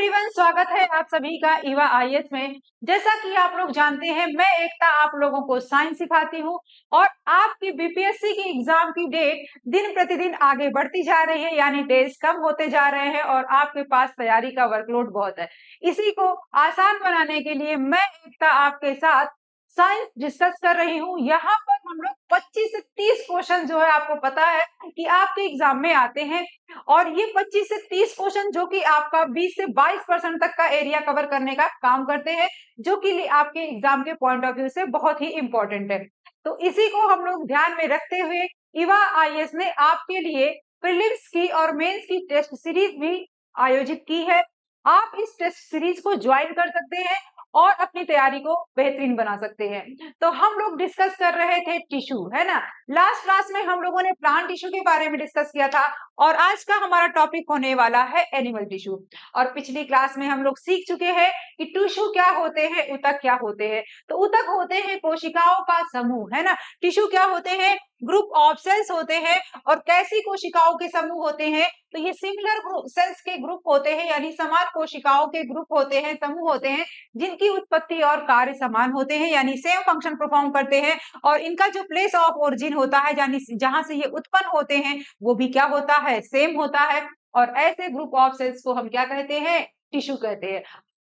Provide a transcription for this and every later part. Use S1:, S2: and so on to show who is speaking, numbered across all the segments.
S1: Everyone, स्वागत है आप सभी का ईवा आईएएस में। जैसा कि आप लोग जानते हैं, मैं एकता आप लोगों को साइंस सिखाती हूँ और आपकी बीपीएससी की एग्जाम की डेट दिन प्रतिदिन आगे बढ़ती जा रही है, यानी डेज कम होते जा रहे हैं और आपके पास तैयारी का वर्कलोड बहुत है। इसी को आसान बनाने के लिए मैं एकता आपके साथ साइंस डिस्कस कर रही हूँ। यहाँ पर हम लोग 25 से 30 क्वेश्चन जो है, आपको पता है कि आपके एग्जाम में आते हैं और ये 25 से 30 क्वेश्चन जो कि आपका 20 से 22% तक का एरिया कवर करने का काम करते हैं, जो कि आपके एग्जाम के पॉइंट ऑफ व्यू से बहुत ही इंपॉर्टेंट है। तो इसी को हम लोग ध्यान में रखते हुए ईवा आईएएस ने आपके लिए प्रीलिम्स की और मेंस की टेस्ट सीरीज भी आयोजित की है। आप इस टेस्ट सीरीज को ज्वाइन कर सकते हैं और अपनी तैयारी को बेहतरीन बना सकते हैं। तो हम लोग डिस्कस कर रहे थे टिश्यू, है ना। लास्ट क्लास में हम लोगों ने प्लांट टिश्यू के बारे में डिस्कस किया था और आज का हमारा टॉपिक होने वाला है एनिमल टिश्यू। और पिछली क्लास में हम लोग सीख चुके हैं कि टिश्यू क्या होते हैं, ऊतक क्या होते हैं। तो ऊतक होते हैं कोशिकाओं का समूह, है ना। टिश्यू क्या होते हैं, ग्रुप ऑफ सेल्स होते हैं। और कैसी कोशिकाओं के समूह होते हैं, तो ये सिमिलर सेल्स के ग्रुप होते हैं, यानी समान कोशिकाओं के ग्रुप होते हैं, समूह होते हैं, जिनकी उत्पत्ति और कार्य समान होते हैं, यानी सेम फंक्शन परफॉर्म करते हैं। और इनका जो प्लेस ऑफ ओरिजिन होता है, यानी जहां से ये उत्पन्न होते हैं, वो भी क्या होता है, सेम होता है। और ऐसे ग्रुप ऑफ सेल्स को हम क्या कहते हैं, टिश्यू कहते हैं।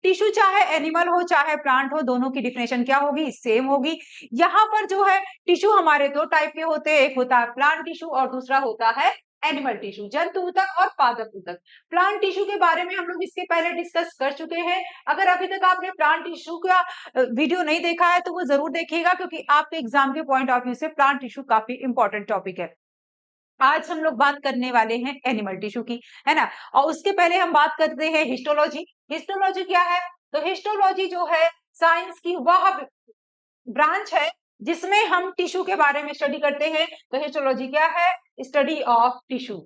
S1: टिश्यू चाहे एनिमल हो चाहे प्लांट हो, दोनों की डिफिनेशन क्या होगी, सेम होगी। यहाँ पर जो है टिश्यू हमारे दो टाइप के होते हैं, एक होता है प्लांट टिश्यू और दूसरा होता है एनिमल टिश्यू, जंतु ऊतक और पादप ऊतक। प्लांट टिश्यू के बारे में हम लोग इसके पहले डिस्कस कर चुके हैं। अगर अभी तक आपने प्लांट टिश्यू का वीडियो नहीं देखा है तो वो जरूर देखिएगा, क्योंकि आपके एग्जाम के पॉइंट ऑफ व्यू से प्लांट टिश्यू काफी इंपॉर्टेंट टॉपिक है। आज हम लोग बात करने वाले हैं एनिमल टिश्यू की, है ना। और उसके पहले हम बात करते हैं हिस्टोलॉजी। हिस्टोलॉजी क्या है, तो हिस्टोलॉजी जो है साइंस की वह ब्रांच है जिसमें हम टिश्यू के बारे में स्टडी करते हैं। तो हिस्टोलॉजी क्या है, स्टडी ऑफ टिश्यू।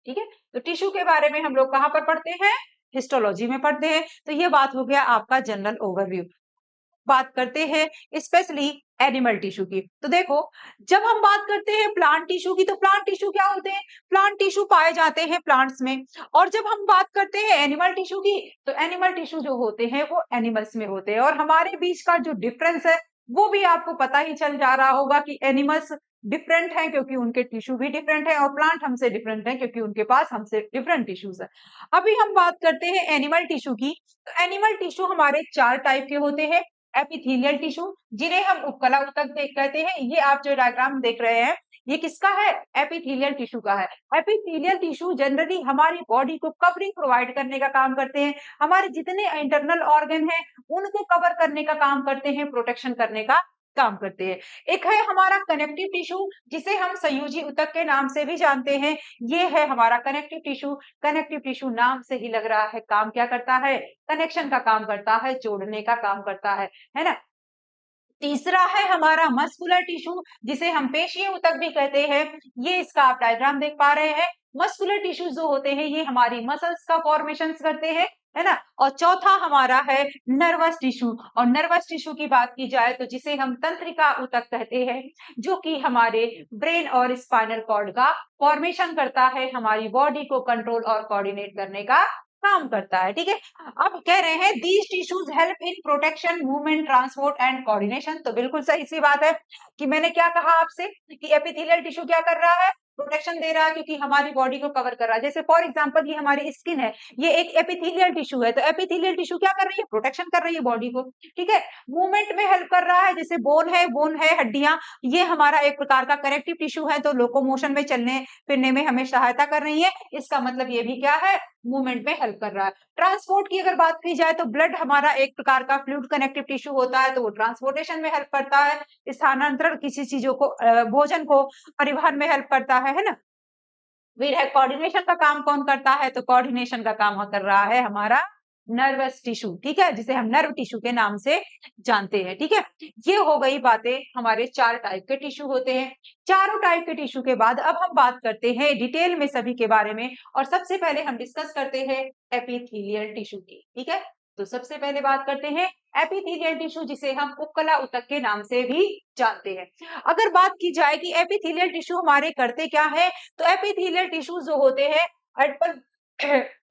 S1: ठीक है, तो टिश्यू के बारे में हम लोग कहाँ पर पढ़ते हैं, हिस्टोलॉजी में पढ़ते हैं। तो ये बात हो गया आपका जनरल ओवरव्यू। बात करते हैं स्पेशली एनिमल टिश्यू की। तो देखो, जब हम बात करते हैं प्लांट टिश्यू की, तो प्लांट टिश्यू क्या होते हैं, प्लांट टिश्यू पाए जाते हैं प्लांट्स में। और जब हम बात करते हैं एनिमल टिश्यू की, तो एनिमल टिश्यू जो होते हैं वो एनिमल्स में होते हैं। और हमारे बीच का जो डिफरेंस है वो भी आपको पता ही चल जा रहा होगा कि एनिमल्स डिफरेंट हैं क्योंकि उनके टिश्यू भी डिफरेंट है, और प्लांट हमसे डिफरेंट है क्योंकि उनके पास हमसे डिफरेंट टिश्यूज है। अभी हम बात करते हैं एनिमल टिश्यू की। तो एनिमल टिश्यू हमारे चार टाइप के होते हैं। एपिथेलियल टिश्यू, जिन्हें हम उपकला ऊतक कहते हैं। ये आप जो डायग्राम देख रहे हैं, ये किसका है, एपिथेलियल टिश्यू का है। एपिथेलियल टिश्यू जनरली हमारी बॉडी को कवरिंग प्रोवाइड करने का काम करते हैं। हमारे जितने इंटरनल ऑर्गन हैं उनको कवर करने का काम करते हैं, प्रोटेक्शन करने का काम करते हैं। एक है हमारा कनेक्टिव टिश्यू, जिसे हम संयोजी ऊतक के नाम से भी जानते हैं। ये है हमारा कनेक्टिव टिश्यू। कनेक्टिव टिश्यू नाम से ही लग रहा है, काम क्या करता है, कनेक्शन का काम करता है, जोड़ने का काम करता है ना। तीसरा है हमारा मस्कुलर टिश्यू, जिसे हम पेशीय ऊतक भी कहते हैं। ये इसका आप डायग्राम देख पा रहे हैं। मस्कुलर टिश्यूज जो होते हैं ये हमारी मसल्स का फॉर्मेशन करते हैं, है ना। और चौथा हमारा है नर्वस टिश्यू। और नर्वस टिश्यू की बात की जाए तो जिसे हम तंत्रिका ऊतक कहते हैं, जो कि हमारे ब्रेन और स्पाइनल कॉर्ड का फॉर्मेशन करता है, हमारी बॉडी को कंट्रोल और कोऑर्डिनेट करने का काम करता है। ठीक है, अब कह रहे हैं these tissues help in protection, movement, transport and coordination. तो बिल्कुल सही सी बात है कि मैंने क्या कहा आपसे कि एपिथेलियल टिश्यू क्या कर रहा है, प्रोटेक्शन दे रहा है, क्योंकि हमारी बॉडी को कवर कर रहा है। जैसे फॉर एग्जांपल ये हमारी स्किन है, ये एक एपिथेलियल टिश्यू है। तो एपिथेलियल टिश्यू क्या कर रही है, प्रोटेक्शन कर रही है बॉडी को। ठीक है, मूवमेंट में हेल्प कर रहा है, जैसे बोन है हड्डियां, ये हमारा एक प्रकार का कनेक्टिव टिश्यू है, तो लोकोमोशन में, चलने फिरने में हमें सहायता कर रही है। इसका मतलब ये भी क्या है, मूवमेंट में हेल्प कर रहा है। ट्रांसपोर्ट की अगर बात की जाए तो ब्लड हमारा एक प्रकार का फ्लूइड कनेक्टिव टिश्यू होता है, तो वो ट्रांसपोर्टेशन में हेल्प करता है, स्थानांतरण किसी चीजों को, भोजन को परिवहन में हेल्प करता है ना। फिर है कोऑर्डिनेशन का काम कौन करता है, तो कोऑर्डिनेशन का काम कर रहा है हमारा नर्वस टिश्यू। ठीक है, जिसे हम नर्व टिश्यू के नाम से जानते हैं। ठीक है, ये हो गई बातें, हमारे चार टाइप के टिश्यू होते हैं। चारों टाइप के टिश्यू के बाद अब हम बात करते हैं डिटेल में सभी के बारे में। और सबसे पहले हम डिस्कस करते हैं एपिथेलियल टिश्यू की। ठीक है, तो सबसे पहले बात करते हैं एपिथेलियल टिश्यू, जिसे हम उपकला ऊतक के नाम से भी जानते हैं। अगर बात की जाए कि एपिथेलियल टिश्यू हमारे करते क्या है, तो एपिथेलियल टिश्यू जो होते हैं एडपल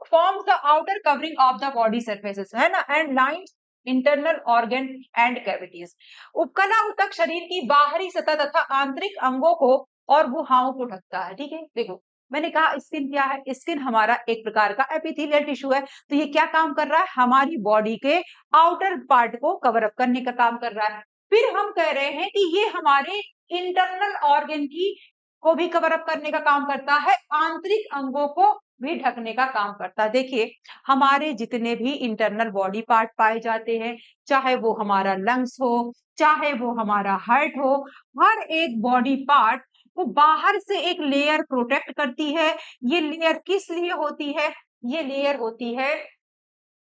S1: forms the outer covering of the body surfaces, है ना, and lines internal organ and cavities. उपकला ऊतक शरीर की बाहरी सतह तथा आंतरिक अंगों को और गुहाओं को ढकता है। ठीक है, देखो मैंने कहा स्किन क्या है, स्किन हमारा एक प्रकार का एपिथेलियल टिश्यू है। तो ये क्या काम कर रहा है, हमारी बॉडी के आउटर पार्ट को कवर अप करने का काम कर रहा है। फिर हम कह रहे हैं कि ये हमारे इंटरनल ऑर्गन की को भी कवर अप करने का काम करता है, आंतरिक अंगों को भी ढकने का काम करता है। देखिए हमारे जितने भी इंटरनल बॉडी पार्ट पाए जाते हैं, चाहे वो हमारा लंग्स हो, चाहे वो हमारा हार्ट हो, हर एक बॉडी पार्ट को बाहर से एक लेयर प्रोटेक्ट करती है। ये लेयर किस लिए होती है, ये लेयर होती है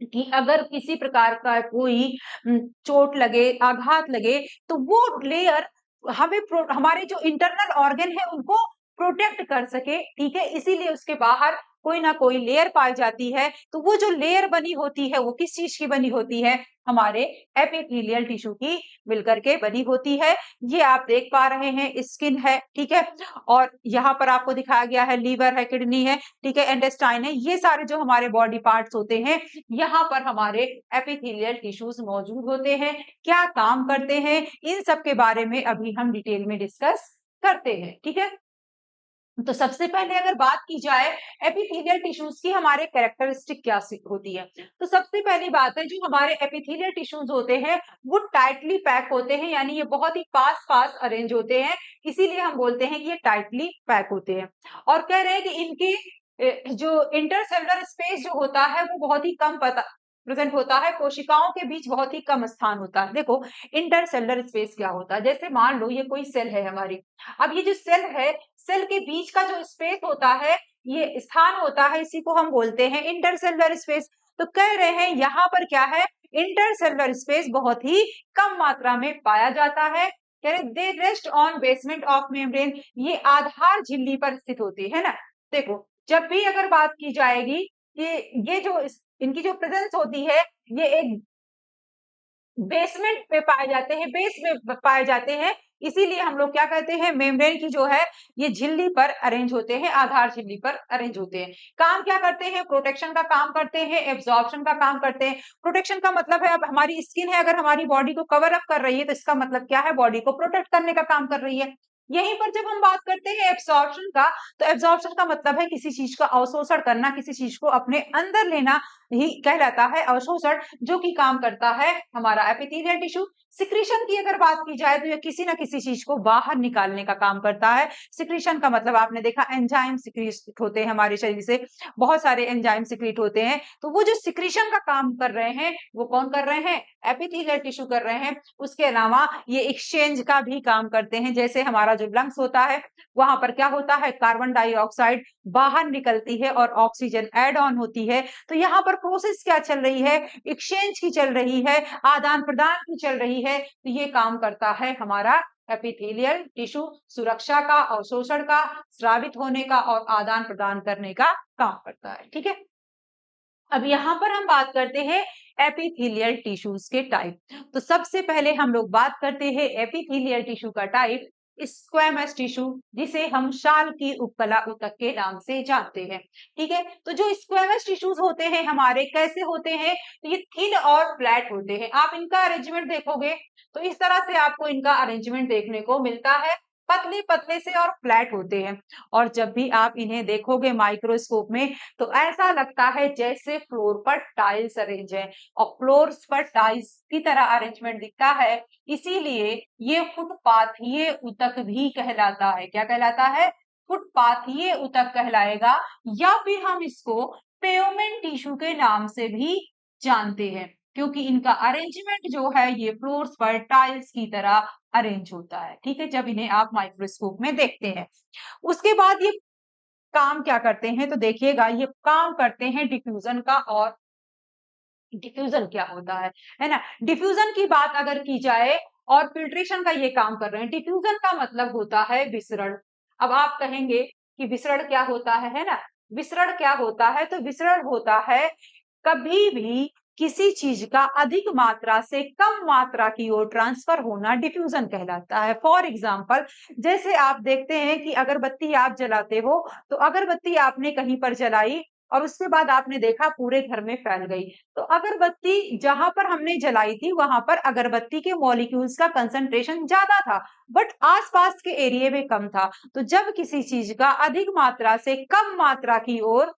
S1: कि अगर किसी प्रकार का कोई चोट लगे, आघात लगे, तो वो लेयर हमें हमारे जो इंटरनल ऑर्गन है उनको प्रोटेक्ट कर सके। ठीक है, इसीलिए उसके बाहर कोई ना कोई लेयर पाई जाती है। तो वो जो लेयर बनी होती है वो किस चीज की बनी होती है, हमारे एपिथेलियल टिश्यू की मिलकर के बनी होती है। ये आप देख पा रहे हैं स्किन है, ठीक है, और यहाँ पर आपको दिखाया गया है लीवर है, किडनी है, ठीक है, इंटेस्टाइन है। ये सारे जो हमारे बॉडी पार्ट्स होते हैं, यहाँ पर हमारे एपिथेलियल टिश्यूज मौजूद होते हैं। क्या काम करते हैं, इन सब के बारे में अभी हम डिटेल में डिस्कस करते हैं। ठीक है, तो सबसे पहले अगर बात की जाए एपिथेलियल टिश्यूज की हमारे कैरेक्टरिस्टिक क्या होती है, तो सबसे पहली बात है जो हमारे एपिथेलियल टिश्यूज होते हैं वो टाइटली पैक होते हैं, यानी ये बहुत ही पास पास अरेंज होते हैं, इसीलिए हम बोलते हैं कि ये टाइटली पैक होते हैं। और कह रहे हैं कि इनके जो इंटरसेलुलर स्पेस जो होता है वो बहुत ही कम प्रेजेंट होता है, कोशिकाओं के बीच बहुत ही कम स्थान होता है। देखो इंटरसेलुलर स्पेस क्या होता है, जैसे मान लो ये कोई सेल है हमारी, अब ये जो सेल है, सेल के बीच का जो स्पेस होता है, ये स्थान होता है, इसी को हम बोलते हैं इंटरसेलुलर स्पेस। तो कह रहे हैं यहाँ पर क्या है, इंटरसेलुलर स्पेस बहुत ही कम मात्रा में पाया जाता है। कह रहे they rest on basement of membrane, ये आधार झिल्ली पर स्थित होती है ना। देखो जब भी अगर बात की जाएगी कि ये जो इनकी जो प्रेजेंस होती है, ये एक बेसमेंट पे पाए जाते हैं, बेस में पाए जाते हैं, इसीलिए हम लोग क्या कहते हैं, मेम्ब्रेन की जो है ये झिल्ली पर अरेंज होते हैं, आधार झिल्ली पर अरेंज होते हैं। काम क्या करते हैं, प्रोटेक्शन का काम करते हैं, एब्जॉर्प्शन का काम करते हैं। प्रोटेक्शन का मतलब है अब हमारी स्किन है, अगर हमारी बॉडी को कवर अप कर रही है तो इसका मतलब क्या है, बॉडी को प्रोटेक्ट करने का काम कर रही है। यहीं पर जब हम बात करते हैं एब्जॉर्प्शन का, तो एब्जॉर्प्शन का मतलब है किसी चीज का अवशोषण करना, किसी चीज को अपने अंदर लेना ही कहलाता है अवशोषण, जो कि काम करता है हमारा एपिथेलियल टिश्यू। सिक्रीशन की अगर बात की जाए तो ये किसी ना किसी चीज को बाहर निकालने का काम करता है। सिक्रीशन का मतलब आपने देखा एंजाइम सिक्रीट होते हैं हमारे शरीर से, बहुत सारे एंजाइम सिक्रीट होते हैं, तो वो जो सिक्रीशन का काम कर रहे हैं वो कौन कर रहे हैं, एपिथेलियल टिश्यू कर रहे हैं। उसके अलावा ये एक्सचेंज का भी काम करते हैं, जैसे हमारा जो लंग्स होता है वहां पर क्या होता है, कार्बन डाइऑक्साइड बाहर निकलती है और ऑक्सीजन एड ऑन होती है। तो यहाँ पर प्रोसेस क्या चल रही है, एक्सचेंज की चल रही है, आदान प्रदान की चल रही है। तो ये काम करता है हमारा एपिथेलियल टिश्यू, सुरक्षा का, अवशोषण का, स्रावित होने का और आदान प्रदान करने का काम करता है। ठीक है, अब यहाँ पर हम बात करते हैं एपिथेलियल टिश्यूज के टाइप। तो सबसे पहले हम लोग बात करते हैं एपिथेलियल टिश्यू का टाइप स्क्वैमस टिश्यू, जिसे हम शाल की उपकला ऊतक के नाम से जानते हैं। ठीक है, तो जो स्क्वैमस टिश्यूज होते हैं हमारे कैसे होते हैं, तो ये थिन और फ्लैट होते हैं। आप इनका अरेंजमेंट देखोगे तो इस तरह से आपको इनका अरेंजमेंट देखने को मिलता है, पतले पतले से और फ्लैट होते हैं। और जब भी आप इन्हें देखोगे माइक्रोस्कोप में तो ऐसा लगता है जैसे फ्लोर पर टाइल्स अरेंज है, और फ्लोर्स पर टाइल्स की तरह अरेंजमेंट दिखता है, इसीलिए ये फुटपाथीय ऊतक भी कहलाता है। क्या कहलाता है, फुटपाथीय ऊतक कहलाएगा, या फिर हम इसको पेवमेंट टिश्यू के नाम से भी जानते हैं, क्योंकि इनका अरेंजमेंट जो है ये फ्लोर्स पर टाइल्स की तरह अरेंज होता है। ठीक है, जब इन्हें आप माइक्रोस्कोप में देखते हैं। उसके बाद ये काम क्या करते हैं, तो देखिएगा ये काम करते हैं डिफ्यूजन का। और डिफ्यूजन क्या होता है ना, डिफ्यूजन की बात अगर की जाए और फिल्ट्रेशन का ये काम कर रहे हैं। डिफ्यूजन का मतलब होता है विसरण। अब आप कहेंगे कि विसरण क्या होता है ना, विसरण क्या होता है, तो विसरण होता है कभी भी किसी चीज का अधिक मात्रा से कम मात्रा की ओर ट्रांसफर होना डिफ्यूजन कहलाता है। फॉर एग्जाम्पल, जैसे आप देखते हैं कि अगरबत्ती आप जलाते हो, तो अगरबत्ती आपने कहीं पर जलाई और उसके बाद आपने देखा पूरे घर में फैल गई। तो अगरबत्ती जहां पर हमने जलाई थी वहां पर अगरबत्ती के मॉलिक्यूल्स का कंसंट्रेशन ज्यादा था, बट आसपास के एरिया में कम था। तो जब किसी चीज का अधिक मात्रा से कम मात्रा की ओर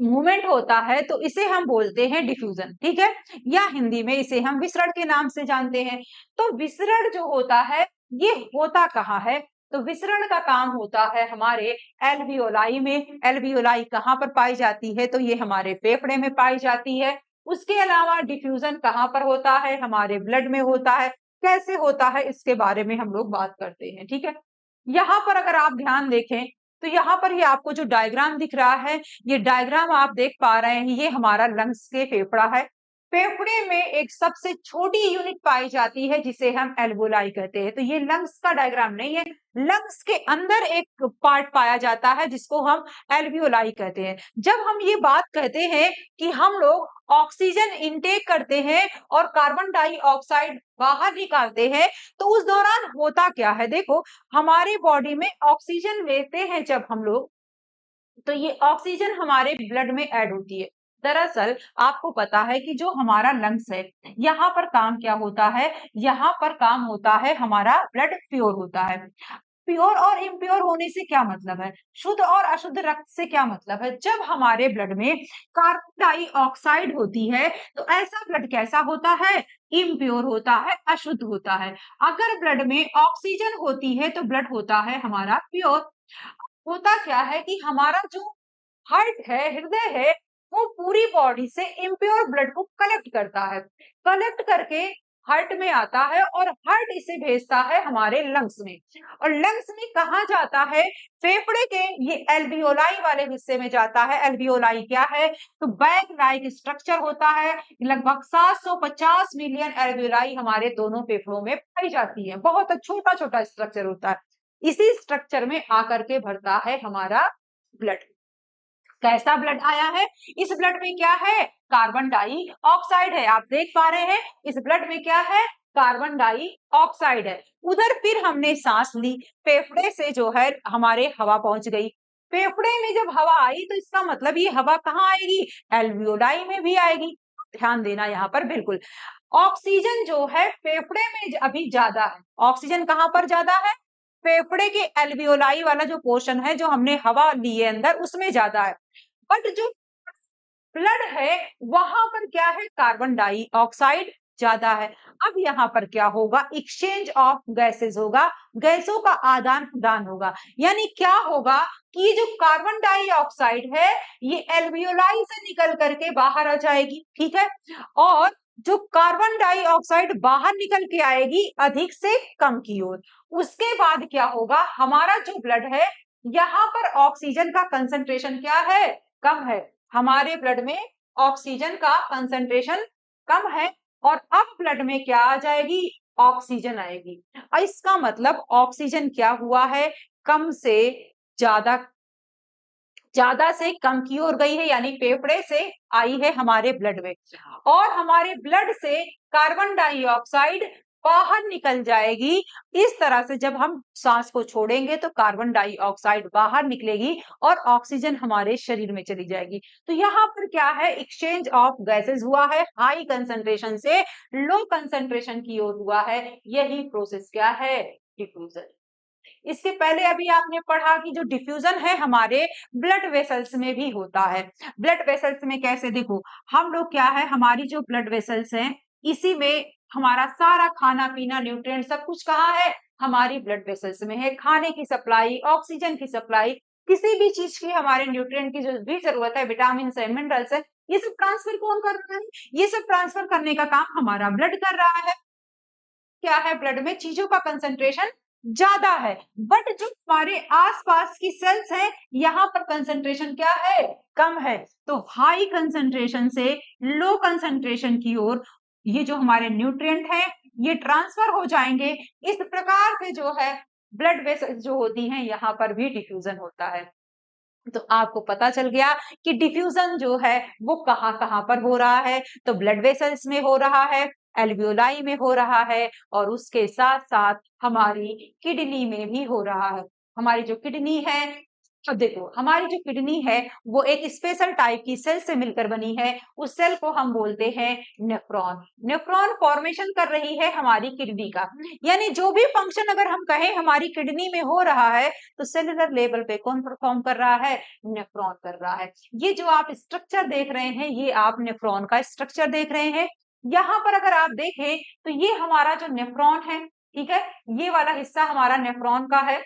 S1: मूवमेंट होता है तो इसे हम बोलते हैं डिफ्यूजन, ठीक है। या हिंदी में इसे हम विसरण के नाम से जानते हैं। तो विसरण जो होता है ये होता कहाँ है? तो विसरण का काम होता है हमारे एल्वियोलाई में। एल्वियोलाई कहाँ पर पाई जाती है? तो ये हमारे फेफड़े में पाई जाती है। उसके अलावा डिफ्यूजन कहाँ पर होता है? हमारे ब्लड में होता है। कैसे होता है इसके बारे में हम लोग बात करते हैं, ठीक है। यहाँ पर अगर आप ध्यान देखें तो यहाँ पर ये आपको जो डायग्राम दिख रहा है, ये डायग्राम आप देख पा रहे हैं, ये हमारा लंग्स के फेफड़ा है। फेफड़े में एक सबसे छोटी यूनिट पाई जाती है जिसे हम एल्वोलाई कहते हैं। तो ये लंग्स का डायग्राम नहीं है, लंग्स के अंदर एक पार्ट पाया जाता है जिसको हम एल्वियोलाई कहते हैं। जब हम ये बात कहते हैं कि हम लोग ऑक्सीजन इनटेक करते हैं और कार्बन डाइऑक्साइड बाहर निकालते हैं, तो उस दौरान होता क्या है? देखो, हमारे बॉडी में ऑक्सीजन लेते हैं जब हम लोग, तो ये ऑक्सीजन हमारे ब्लड में ऐड होती है। दरअसल आपको पता है कि जो हमारा लंग्स है, यहाँ पर काम क्या होता है? यहाँ पर काम होता है हमारा ब्लड प्योर होता है। प्योर और इम्प्योर होने से क्या मतलब है? शुद्ध और अशुद्ध रक्त से क्या मतलब है? जब हमारे ब्लड में कार्बन डाइऑक्साइड होती है तो ऐसा ब्लड कैसा होता है? इम्प्योर होता है, अशुद्ध होता है। अगर ब्लड में ऑक्सीजन होती है तो ब्लड होता है हमारा प्योर। होता क्या है कि हमारा जो हार्ट है, हृदय है, वो पूरी बॉडी से इम्प्योर ब्लड को कलेक्ट करता है। कलेक्ट करके हार्ट में आता है और हार्ट इसे भेजता है हमारे लंग्स में। और लंग्स में कहा जाता है? फेफड़े के ये एल्वियोलाई वाले हिस्से में जाता है। एल्वियोलाई क्या है? तो बैग लाइक स्ट्रक्चर होता है। लगभग 750 मिलियन एल्वियोलाई हमारे दोनों फेफड़ों में पाई जाती है। बहुत छोटा छोटा स्ट्रक्चर होता है। इसी स्ट्रक्चर में आकर के भरता है हमारा ब्लड। कैसा ब्लड आया है? इस ब्लड में क्या है? कार्बन डाइऑक्साइड है। आप देख पा रहे हैं इस ब्लड में क्या है? कार्बन डाइऑक्साइड है। उधर फिर हमने सांस ली, फेफड़े से जो है हमारे हवा पहुंच गई। फेफड़े में जब हवा आई तो इसका मतलब ये हवा कहाँ आएगी? एल्वियोलाई में भी आएगी। ध्यान देना यहाँ पर बिल्कुल। ऑक्सीजन जो है फेफड़े में अभी ज्यादा है। ऑक्सीजन कहाँ पर ज्यादा है? फेफड़े के एल्वियोलाई वाला जो पोर्शन है, जो हमने हवा ली है अंदर, उसमें ज्यादा है। बट जो ब्लड है वहां पर क्या है? कार्बन डाइऑक्साइड ज्यादा है। अब यहाँ पर क्या होगा? एक्सचेंज ऑफ गैसेस होगा, गैसों का आदान प्रदान होगा। यानी क्या होगा कि जो कार्बन डाइऑक्साइड है ये एल्वियोलाई से निकल करके बाहर आ जाएगी, ठीक है। और जो कार्बन डाइऑक्साइड बाहर निकल के आएगी अधिक से कम की ओर। उसके बाद क्या होगा? हमारा जो ब्लड है यहाँ पर ऑक्सीजन का कंसंट्रेशन क्या है? कम है। हमारे ब्लड में ऑक्सीजन का कंसंट्रेशन कम है और अब ब्लड में क्या आ जाएगी? ऑक्सीजन आएगी। और इसका मतलब ऑक्सीजन क्या हुआ है? कम से ज्यादा, ज्यादा से कम की ओर गई है, यानी फेफड़े से आई है हमारे ब्लड में। और हमारे ब्लड से कार्बन डाइऑक्साइड बाहर निकल जाएगी। इस तरह से जब हम सांस को छोड़ेंगे तो कार्बन डाइऑक्साइड बाहर निकलेगी और ऑक्सीजन हमारे शरीर में चली जाएगी। तो यहाँ पर क्या है? एक्सचेंज ऑफ गैसेस हुआ है, हाई कंसंट्रेशन से लो कंसंट्रेशन की ओर हुआ है। यही प्रोसेस क्या है? डिफ्यूजन। इसके पहले अभी आपने पढ़ा कि जो डिफ्यूजन है हमारे ब्लड वेसल्स में भी होता है। ब्लड वेसल्स में कैसे? देखो, हम लोग क्या है, हमारी जो ब्लड वेसल्स हैं इसी में हमारा सारा खाना पीना, न्यूट्रिएंट सब कुछ कहाँ है? हमारी ब्लड वेसल्स में है। खाने की सप्लाई, ऑक्सीजन की सप्लाई, किसी भी चीज की हमारे न्यूट्रिएंट की जो भी जरूरत है, विटामिन है, मिनरल्स है, ये सब ट्रांसफर कौन कर रहा है? ये सब ट्रांसफर करने का काम हमारा ब्लड कर रहा है। क्या है? ब्लड में चीजों का कंसंट्रेशन ज्यादा है, बट जो हमारे आसपास की सेल्स हैं यहाँ पर कंसंट्रेशन क्या है? कम है। तो हाई कंसंट्रेशन से लो कंसंट्रेशन की ओर ये जो हमारे न्यूट्रिएंट है ये ट्रांसफर हो जाएंगे। इस प्रकार से जो है ब्लड वेसल्स जो होती हैं यहाँ पर भी डिफ्यूजन होता है। तो आपको पता चल गया कि डिफ्यूजन जो है वो कहाँ-कहाँ पर हो रहा है। तो ब्लड वेसल्स में हो रहा है, एल्वियोलाई में हो रहा है और उसके साथ-साथ हमारी किडनी में भी हो रहा है। हमारी जो किडनी है, अब देखो हमारी जो किडनी है वो एक स्पेशल टाइप की सेल से मिलकर बनी है। उस सेल को हम बोलते हैं नेफ्रॉन। नेफ्रॉन फॉर्मेशन कर रही है हमारी किडनी का। यानी जो भी फंक्शन अगर हम कहें हमारी किडनी में हो रहा है तो सेलुलर लेवल पे कौन परफॉर्म कर रहा है? नेफ्रॉन कर रहा है। ये जो आप स्ट्रक्चर देख रहे हैं ये आप नेफ्रॉन का स्ट्रक्चर देख रहे हैं। यहाँ पर अगर आप देखें तो ये हमारा जो नेफ्रॉन है, ठीक है, ये वाला हिस्सा हमारा नेफ्रॉन का है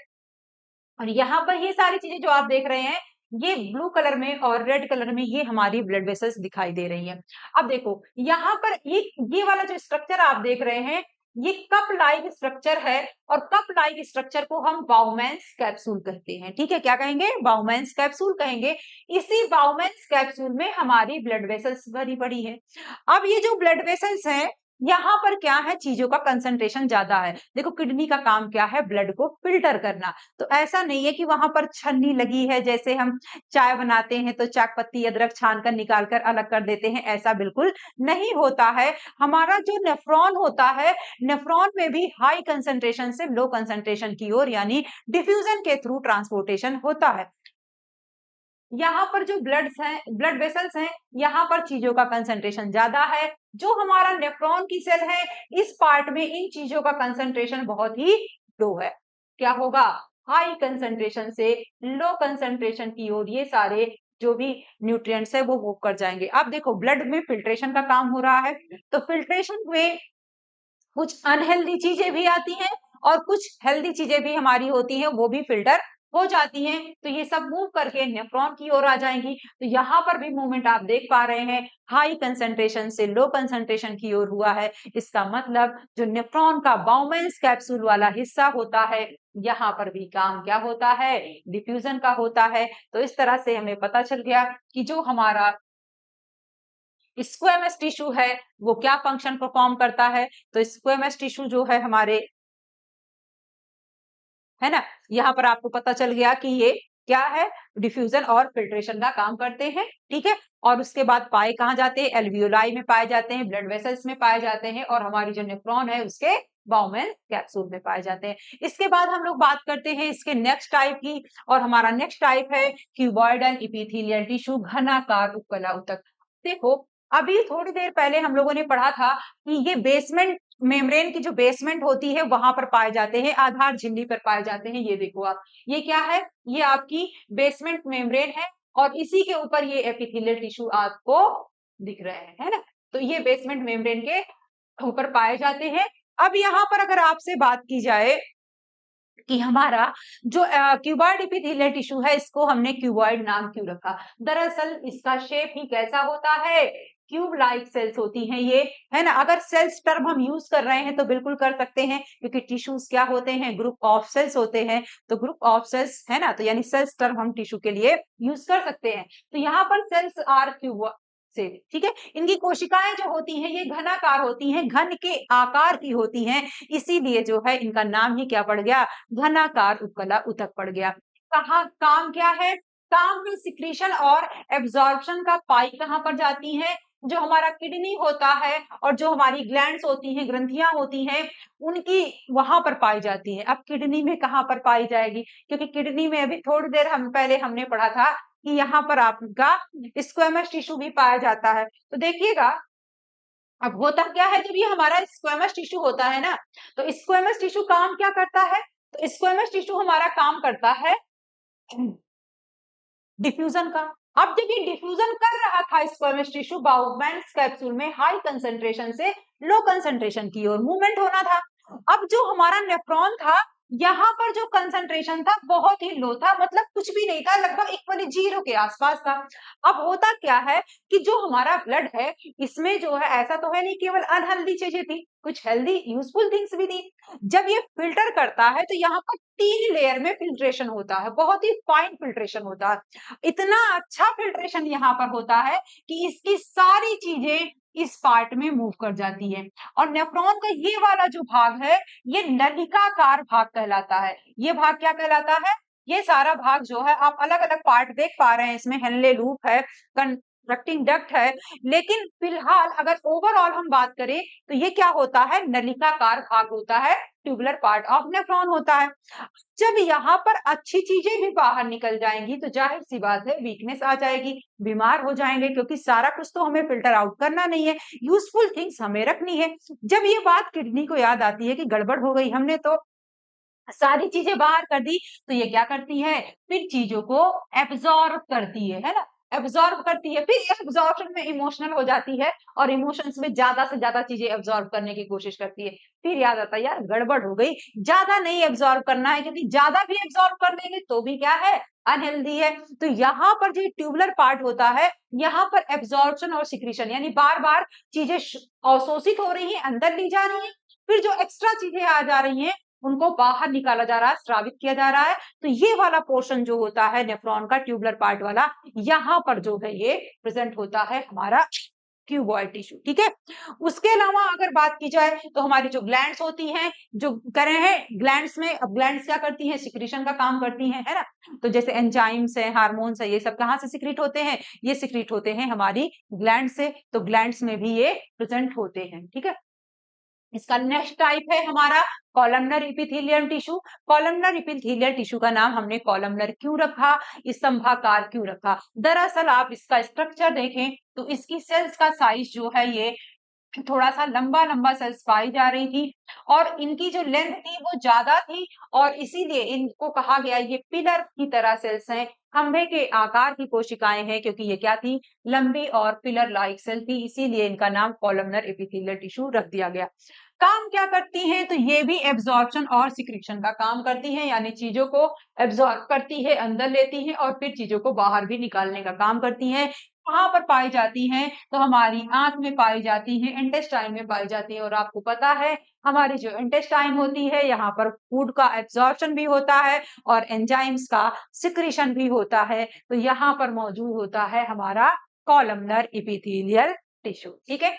S1: और यहाँ पर ये सारी चीजें जो आप देख रहे हैं ये ब्लू कलर में और रेड कलर में ये हमारी ब्लड वेसल्स दिखाई दे रही हैं। अब देखो यहाँ पर ये वाला जो स्ट्रक्चर आप देख रहे हैं ये कप लाइक स्ट्रक्चर है और कप लाइक स्ट्रक्चर को हम बाउमेंस कैप्सूल कहते हैं। ठीक है, क्या कहेंगे? बाउमेंस कैप्सूल कहेंगे। इसी बाउमेंस कैप्सूल में हमारी ब्लड वेसल्स भरी पड़ी है। अब ये जो ब्लड वेसल्स हैं यहाँ पर क्या है, चीजों का कंसंट्रेशन ज्यादा है। देखो किडनी का काम क्या है? ब्लड को फिल्टर करना। तो ऐसा नहीं है कि वहां पर छन्नी लगी है, जैसे हम चाय बनाते हैं तो चाक पत्ती अदरक छान कर निकाल कर अलग कर देते हैं, ऐसा बिल्कुल नहीं होता है। हमारा जो नेफ्रॉन होता है, नेफ्रॉन में भी हाई कंसंट्रेशन से लो कंसंट्रेशन की ओर यानी डिफ्यूजन के थ्रू ट्रांसपोर्टेशन होता है। यहाँ पर जो ब्लड वेसल्स हैं, यहाँ पर चीजों का कंसंट्रेशन ज्यादा है। जो हमारा नेफ्रॉन की सेल है, इस पार्ट में इन चीजों का कंसंट्रेशन बहुत ही लो है। क्या होगा? हाई कंसंट्रेशन से लो कंसंट्रेशन की ओर ये सारे जो भी न्यूट्रिएंट्स है वो मूव कर जाएंगे। अब देखो ब्लड में फिल्ट्रेशन का काम हो रहा है, तो फिल्ट्रेशन में कुछ अनहेल्दी चीजें भी आती हैं और कुछ हेल्दी चीजें भी हमारी होती हैं, वो भी फिल्टर हो जाती हैं। तो ये सब मूव करके नेफ्रॉन की ओर आ जाएंगी। तो यहाँ पर भी मूवमेंट आप देख पा रहे हैं, हाई कंसंट्रेशन से लो कंसंट्रेशन की ओर हुआ है। इसका मतलब जो नेफ्रॉन का बाउमेंस कैप्सूल वाला हिस्सा होता है, यहाँ पर भी काम क्या होता है? डिफ्यूजन का होता है। तो इस तरह से हमें पता चल गया कि जो हमारा स्क्वेमस टिश्यू है वो क्या फंक्शन परफॉर्म करता है। तो स्क्वेमस टिश्यू जो है हमारे, है ना, यहाँ पर आपको पता चल गया कि ये क्या है? डिफ्यूजन और फिल्ट्रेशन का काम करते हैं। ठीक है, और उसके बाद पाए कहाँ जाते हैं? एल्वियोलाई में पाए जाते हैं, ब्लड वेसल्स में पाए जाते हैं और हमारी जो नेफ्रॉन है उसके बाउमेन कैप्सूल में पाए जाते हैं। इसके बाद हम लोग बात करते हैं इसके नेक्स्ट टाइप की और हमारा नेक्स्ट टाइप है क्यूबॉइडल एपिथेलियल टिश्यू, घनाकार उपकला ऊतक। देखो अभी थोड़ी देर पहले हम लोगों ने पढ़ा था कि ये बेसमेंट मेम्ब्रेन की जो बेसमेंट होती है वहां पर पाए जाते हैं, आधार झिल्ली पर पाए जाते हैं। ये देखो आप, ये क्या है? ये आपकी बेसमेंट मेम्ब्रेन है और इसी के ऊपर ये एपिथेलियल टिश्यू आपको दिख रहे हैं, है ना। तो ये बेसमेंट मेम्ब्रेन के ऊपर पाए जाते हैं। अब यहाँ पर अगर आपसे बात की जाए कि हमारा जो क्यूबॉइड एपिथेलियल टिश्यू है इसको हमने क्यूबॉइड नाम क्यों रखा? दरअसल इसका शेप ही कैसा होता है? क्यूब लाइक सेल्स होती हैं ये, है ना। अगर सेल्स टर्म हम यूज कर रहे हैं तो बिल्कुल कर सकते हैं, क्योंकि टिश्यूज क्या होते हैं? ग्रुप ऑफ सेल्स होते हैं। तो ग्रुप ऑफ सेल्स, है ना, तो यानी सेल्स टर्म हम टिश्यू के लिए यूज कर सकते हैं। तो यहाँ पर सेल्स आर क्यूब से, ठीक है, इनकी कोशिकाएं जो होती हैं ये घनाकार होती हैं, घन के आकार की होती हैं, इसीलिए जो है इनका नाम ही क्या पड़ गया? घनाकार उपकला ऊतक पड़ गया। कहाँ काम क्या है? काम में सिक्रीशन और एब्जॉर्प्शन का पाई कहाँ पर जाती है? जो हमारा किडनी होता है और जो हमारी ग्लैंड्स होती हैं, ग्रंथियां होती हैं, उनकी वहां पर पाई जाती है। अब किडनी में कहाँ पर पाई जाएगी? क्योंकि किडनी में अभी थोड़ी देर हम पहले हमने पढ़ा था कि यहाँ पर आपका स्क्वेमस टिश्यू भी पाया जाता है। तो देखिएगा अब होता क्या है, जब ये हमारा स्क्वेमस टिश्यू होता है ना, तो स्क्वेमस टिश्यू काम क्या करता है? तो स्क्वेमस टिश्यू हमारा काम करता है डिफ्यूजन का। अब जब ये डिफ्यूजन कर रहा था स्क्वेमस टिश्यू, बाउमेंस कैप्सूल में हाई कंसंट्रेशन से लो कंसंट्रेशन की ओर मूवमेंट होना था। अब जो हमारा नेफ्रॉन था, यहाँ पर जो कंसंट्रेशन था बहुत ही लो था, मतलब कुछ भी नहीं था, लगभग इक्वली जीरो के आसपास था। अब होता क्या है कि जो हमारा ब्लड है इसमें जो है ऐसा तो है नहीं केवल अनहेल्दी चीजें थी, कुछ हेल्दी यूजफुल थिंग्स भी थी। जब ये फिल्टर करता है तो यहाँ पर 3 लेयर में फिल्ट्रेशन होता है, बहुत ही फाइन फिल्ट्रेशन होता है। इतना अच्छा फिल्ट्रेशन यहाँ पर होता है कि इसकी सारी चीजें इस पार्ट में मूव कर जाती है। और नेफ्रॉन का ये वाला जो भाग है ये नलिकाकार भाग कहलाता है। ये भाग क्या कहलाता है? ये सारा भाग जो है आप अलग-अलग पार्ट देख पा रहे हैं, इसमें हेनले लूप है, कंडक्टिंग डक्ट है, लेकिन फिलहाल अगर ओवरऑल हम बात करें तो ये क्या होता है, नलिकाकार भाग होता है, ट्यूबुलर पार्ट ऑफ नेफ्रॉन होता है। जब यहाँ पर अच्छी चीजें भी बाहर निकल जाएंगी तो जाहिर सी बात है वीकनेस आ जाएगी, बीमार हो जाएंगे, क्योंकि सारा कुछ तो हमें फिल्टर आउट करना नहीं है, यूजफुल थिंग्स हमें रखनी है। जब ये बात किडनी को याद आती है कि गड़बड़ हो गई, हमने तो सारी चीजें बाहर कर दी, तो ये क्या करती है, फिर चीजों को एब्जॉर्ब करती है ना, एब्जॉर्ब करती है, फिर एब्जॉर्प्शन में इमोशनल हो जाती है और इमोशंस में ज्यादा से ज्यादा चीजें एब्जॉर्ब करने की कोशिश करती है। फिर याद आता है यार गड़बड़ हो गई, ज्यादा नहीं एब्जॉर्ब करना है, क्योंकि ज्यादा भी एब्जॉर्ब कर लेंगे तो भी क्या है, अनहेल्दी है। तो यहाँ पर जो ट्यूबुलर पार्ट होता है, यहाँ पर एब्जॉर्प्शन और सिक्रीशन, यानी बार बार चीजें अवशोषित हो रही है, अंदर ली जा रही है, फिर जो एक्स्ट्रा चीजें आ जा रही हैं उनको बाहर निकाला जा रहा है, स्रावित किया जा रहा है। तो ये वाला पोर्शन जो होता है नेफ्रॉन का, ट्यूबुलर पार्ट वाला, यहाँ पर जो है ये प्रेजेंट होता है हमारा क्यूबॉइड टिश्यू, ठीक है। उसके अलावा अगर बात की जाए तो हमारी जो ग्लैंड्स होती हैं, जो कर रहे हैं ग्लैंड्स में, अब ग्लैंड्स क्या करती हैं, सिक्रीशन का काम करती हैं, है ना। तो जैसे एंजाइम्स है, हार्मोन्स है, ये सब कहाँ से सिक्रीट होते हैं, ये सिक्रीट होते हैं हमारी ग्लैंड से। तो ग्लैंड्स में भी ये प्रेजेंट होते हैं, ठीक है। इसका नेक्स्ट टाइप है हमारा columnar epithelium tissue. Columnar epithelial tissue का नाम हमने कॉलमनर क्यों रखा, स्तंभाकार क्यों रखा, दरअसल आप इसका स्ट्रक्चर देखें तो इसकी सेल्स का साइज जो है ये थोड़ा सा लंबा लंबा सेल्स पाई जा रही थी, और इनकी जो लेंथ थी वो ज्यादा थी, और इसीलिए इनको कहा गया ये पिलर की तरह सेल्स हैं, खंभे के आकार की कोशिकाएं हैं, क्योंकि ये क्या थी, लंबी और पिलर लाइक सेल थी, इसीलिए इनका नाम कॉलमनर एपिथेलियल टिश्यू रख दिया गया। काम क्या करती हैं, तो ये भी एब्जॉर्प्शन और सिक्रीशन का काम करती हैं, यानी चीजों को एब्जॉर्ब करती है, अंदर लेती है, और फिर चीजों को बाहर भी निकालने का काम करती हैं। कहाँ पर पाई जाती हैं, तो हमारी आंत में पाई जाती हैं, इंटेस्टाइन में पाई जाती है। और आपको पता है हमारी जो इंटेस्टाइन होती है, यहाँ पर फूड का एब्जॉर्प्शन भी होता है और एंजाइम्स का सिक्रीशन भी होता है। तो यहाँ पर मौजूद होता है हमारा कॉलमनर एपिथेलियल टिश्यू, ठीक है।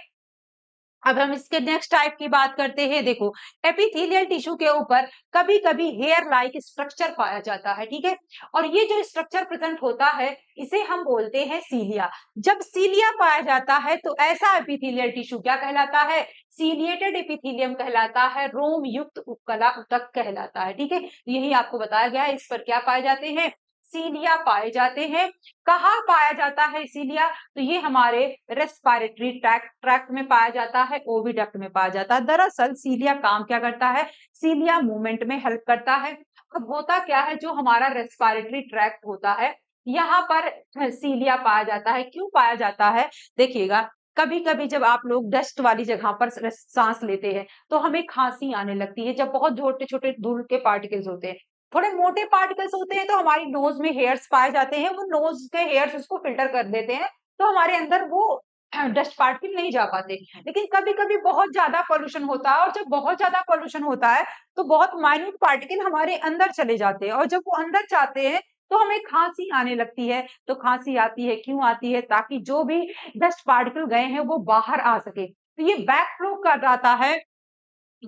S1: अब हम इसके नेक्स्ट टाइप की बात करते हैं। देखो, एपिथेलियल टिश्यू के ऊपर कभी कभी हेयर लाइक स्ट्रक्चर पाया जाता है, ठीक है। और ये जो स्ट्रक्चर प्रेजेंट होता है इसे हम बोलते हैं सीलिया। जब सीलिया पाया जाता है तो ऐसा एपिथेलियल टिश्यू क्या कहलाता है, सीलिएटेड एपिथेलियम कहलाता है, रोम युक्त उपकला ऊतक कहलाता है, ठीक है। यही आपको बताया गया है। इस पर क्या पाए जाते हैं, सीलिया पाए जाते हैं। कहाँ पाया जाता है सीलिया, तो ये हमारे रेस्पिरेटरी ट्रैक्ट में पाया जाता है, ओविडक्ट में पाया जाता है। दरअसल सीलिया काम क्या करता है, सीलिया मूवमेंट में हेल्प करता है। अब होता क्या है, जो हमारा रेस्पिरेटरी ट्रैक्ट होता है यहाँ पर सीलिया पाया जाता है। क्यों पाया जाता है, देखिएगा, कभी कभी जब आप लोग डस्ट वाली जगह पर सांस लेते हैं तो हमें खांसी आने लगती है, जब बहुत छोटे छोटे धूल के पार्टिकल्स होते हैं, थोड़े मोटे पार्टिकल्स होते हैं, तो हमारी नोज में हेयर्स पाए जाते हैं, वो नोज के हेयर्स उसको फिल्टर कर देते हैं, तो हमारे अंदर वो डस्ट पार्टिकल नहीं जा पाते। लेकिन कभी कभी बहुत ज्यादा पोल्यूशन होता है, और जब बहुत ज्यादा पोल्यूशन होता है तो बहुत माइन्यूट पार्टिकल हमारे अंदर चले जाते हैं, और जब वो अंदर जाते हैं तो हमें खांसी आने लगती है। तो खांसी आती है, क्यों आती है, ताकि जो भी डस्ट पार्टिकल गए हैं वो बाहर आ सके। तो ये बैक फ्लो कराता है,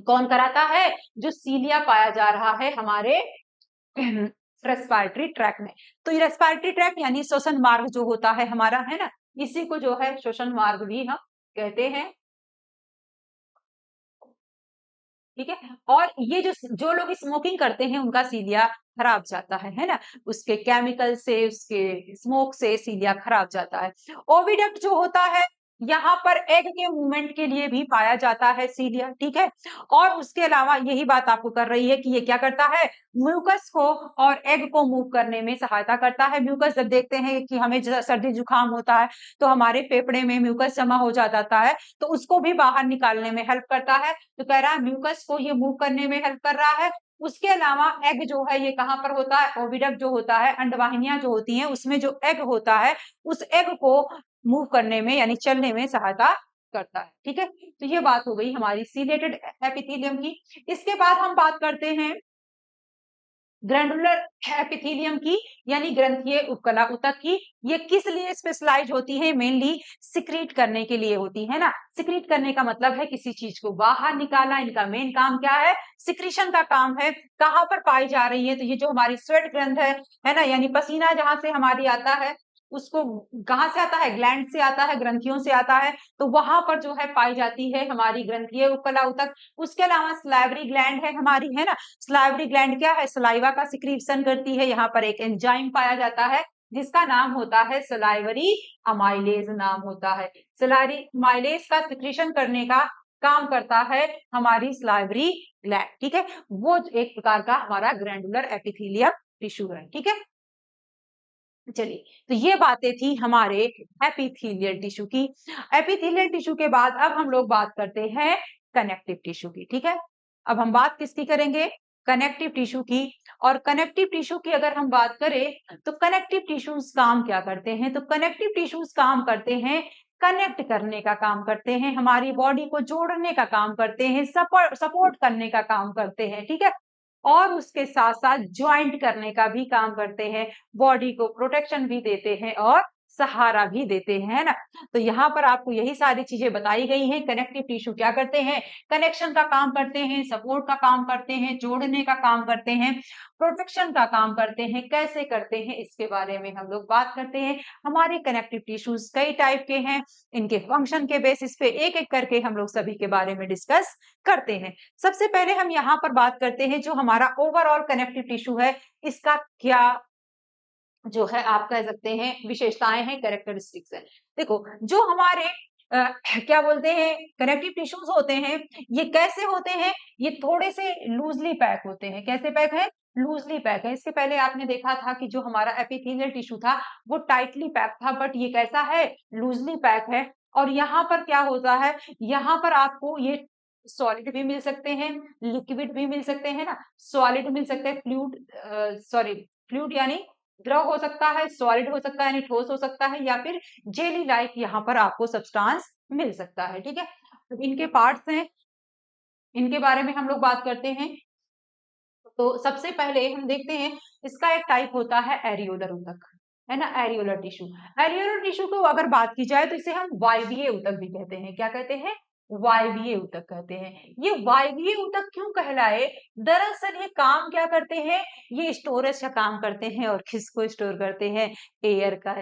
S1: कौन कराता है, जो सीलिया पाया जा रहा है हमारे रेस्पिरेटरी ट्रैक में। तो ये रेस्पिरेटरी ट्रैक यानी श्वसन मार्ग जो होता है हमारा, है ना, इसी को जो है श्वसन मार्ग भी हम कहते हैं, ठीक है। और ये जो जो लोग स्मोकिंग करते हैं उनका सीलिया खराब जाता है ना, उसके केमिकल से, उसके स्मोक से सीलिया खराब जाता है। ओविडक्ट जो होता है यहाँ पर एग के मूवमेंट के लिए भी पाया जाता है सीलिया, ठीक है। और उसके अलावा यही बात आपको कर रही है कि ये क्या करता है, म्यूकस को और एग को मूव करने में सहायता करता है। म्यूकस, जब देखते हैं कि हमें सर्दी जुकाम होता है तो हमारे फेफड़े में म्यूकस जमा हो जाता है, तो उसको भी बाहर निकालने में हेल्प करता है। तो कह रहा है म्यूकस को ये मूव करने में हेल्प कर रहा है। उसके अलावा एग जो है ये कहाँ पर होता है, ओविडक्ट जो होता है, अंडवाहिनियां जो होती हैं उसमें जो एग होता है उस एग को मूव करने में यानी चलने में सहायता करता है, ठीक है। तो ये बात हो गई हमारी सीलेटेड एपिथेलियम की। इसके बाद हम बात करते हैं ग्रैंडुलर एपिथेलियम की यानी ग्रंथीय उपकला ऊतक की। ये किस लिए स्पेशलाइज होती है? मेनली सिक्रीट करने के लिए होती है ना। सिक्रीट करने का मतलब है किसी चीज को बाहर निकालना। इनका मेन काम क्या है? सिक्रीशन का काम है। कहाँ पर पाई जा रही है? तो ये जो हमारी स्वेट ग्रंथ है ना, यानी पसीना जहां से हमारी आता है, उसको कहाँ से आता है? ग्लैंड से आता है, ग्रंथियों से आता है। तो वहां पर जो है पाई जाती है हमारी ग्रंथीय उपकला ऊतक। उसके अलावा स्लाइवरी ग्लैंड है हमारी, है ना। स्लाइवरी ग्लैंड क्या है? सलाइवा का सिक्रीशन करती है। यहाँ पर एक एंजाइम पाया जाता है जिसका नाम होता है सलाइवरी अमाइलेज नाम होता है। सलाइवरी अमाइलेज का सिक्रीशन करने का काम करता है हमारी स्लाइवरी ग्लैंड, ठीक है। वो एक प्रकार का हमारा ग्रैंडुलर एपिथेलियम टिश्यू है, ठीक है। चलिए, तो ये बातें थी हमारे एपिथेलियल टिश्यू की। एपिथेलियल टिश्यू के बाद अब हम लोग बात करते हैं कनेक्टिव टिश्यू की, ठीक है। अब हम बात किसकी करेंगे? कनेक्टिव टिश्यू की। और कनेक्टिव टिश्यू की अगर हम बात करें तो कनेक्टिव टिश्यूज काम क्या करते हैं? तो कनेक्टिव टिश्यूज काम करते हैं, कनेक्ट करने का काम करते हैं, हमारी बॉडी को जोड़ने का काम करते हैं, सपोर्ट करने का काम करते हैं, ठीक है। और उसके साथ साथ ज्वाइंट करने का भी काम करते हैं, बॉडी को प्रोटेक्शन भी देते हैं और सहारा भी देते हैं, है ना। तो यहाँ पर आपको यही सारी चीजें बताई गई हैं। कनेक्टिव टिश्यू क्या करते हैं? कनेक्शन का काम करते हैं, सपोर्ट का काम करते हैं, जोड़ने का काम करते हैं, प्रोटेक्शन का काम करते हैं। कैसे करते हैं इसके बारे में हम लोग बात करते हैं। हमारे कनेक्टिव टिश्यूज कई टाइप के हैं, इनके फंक्शन के बेसिस पे एक एक करके हम लोग सभी के बारे में डिस्कस करते हैं। सबसे पहले हम यहाँ पर बात करते हैं जो हमारा ओवरऑल कनेक्टिव टिश्यू है, इसका क्या जो है आप कह सकते हैं विशेषताएं हैं, कैरेक्टरिस्टिक्स है। देखो, जो हमारे क्या बोलते हैं कनेक्टिव टिश्यूज होते हैं, ये कैसे होते हैं? ये थोड़े से लूजली पैक होते हैं। कैसे पैक है? लूजली पैक है। इससे पहले आपने देखा था कि जो हमारा एपिथेलियल टिश्यू था वो टाइटली पैक था, बट ये कैसा है? लूजली पैक है। और यहाँ पर क्या होता है? यहाँ पर आपको ये सॉलिड भी मिल सकते हैं, लिक्विड भी मिल सकते हैं ना। सॉलिड मिल सकते हैं, फ्लूइड यानी द्रव हो सकता है, सॉलिड हो सकता है यानी ठोस हो सकता है, या फिर जेली लाइक यहाँ पर आपको सब्सटेंस मिल सकता है, ठीक है। तो इनके पार्ट्स हैं, इनके बारे में हम लोग बात करते हैं। तो सबसे पहले हम देखते हैं, इसका एक टाइप होता है एरियोलर ऊतक, है ना। एरियोलर टिश्यू, एरियोलर टिश्यू को अगर बात की जाए तो इसे हम वायवीय ऊतक भी कहते हैं। क्या कहते हैं? वायवीय ऊतक कहते हैं। ये वायवीय ऊतक क्यों कहलाए? दरअसल ये काम क्या करते हैं? ये स्टोरेज का काम करते हैं। और किसको स्टोर करते हैं? एयर का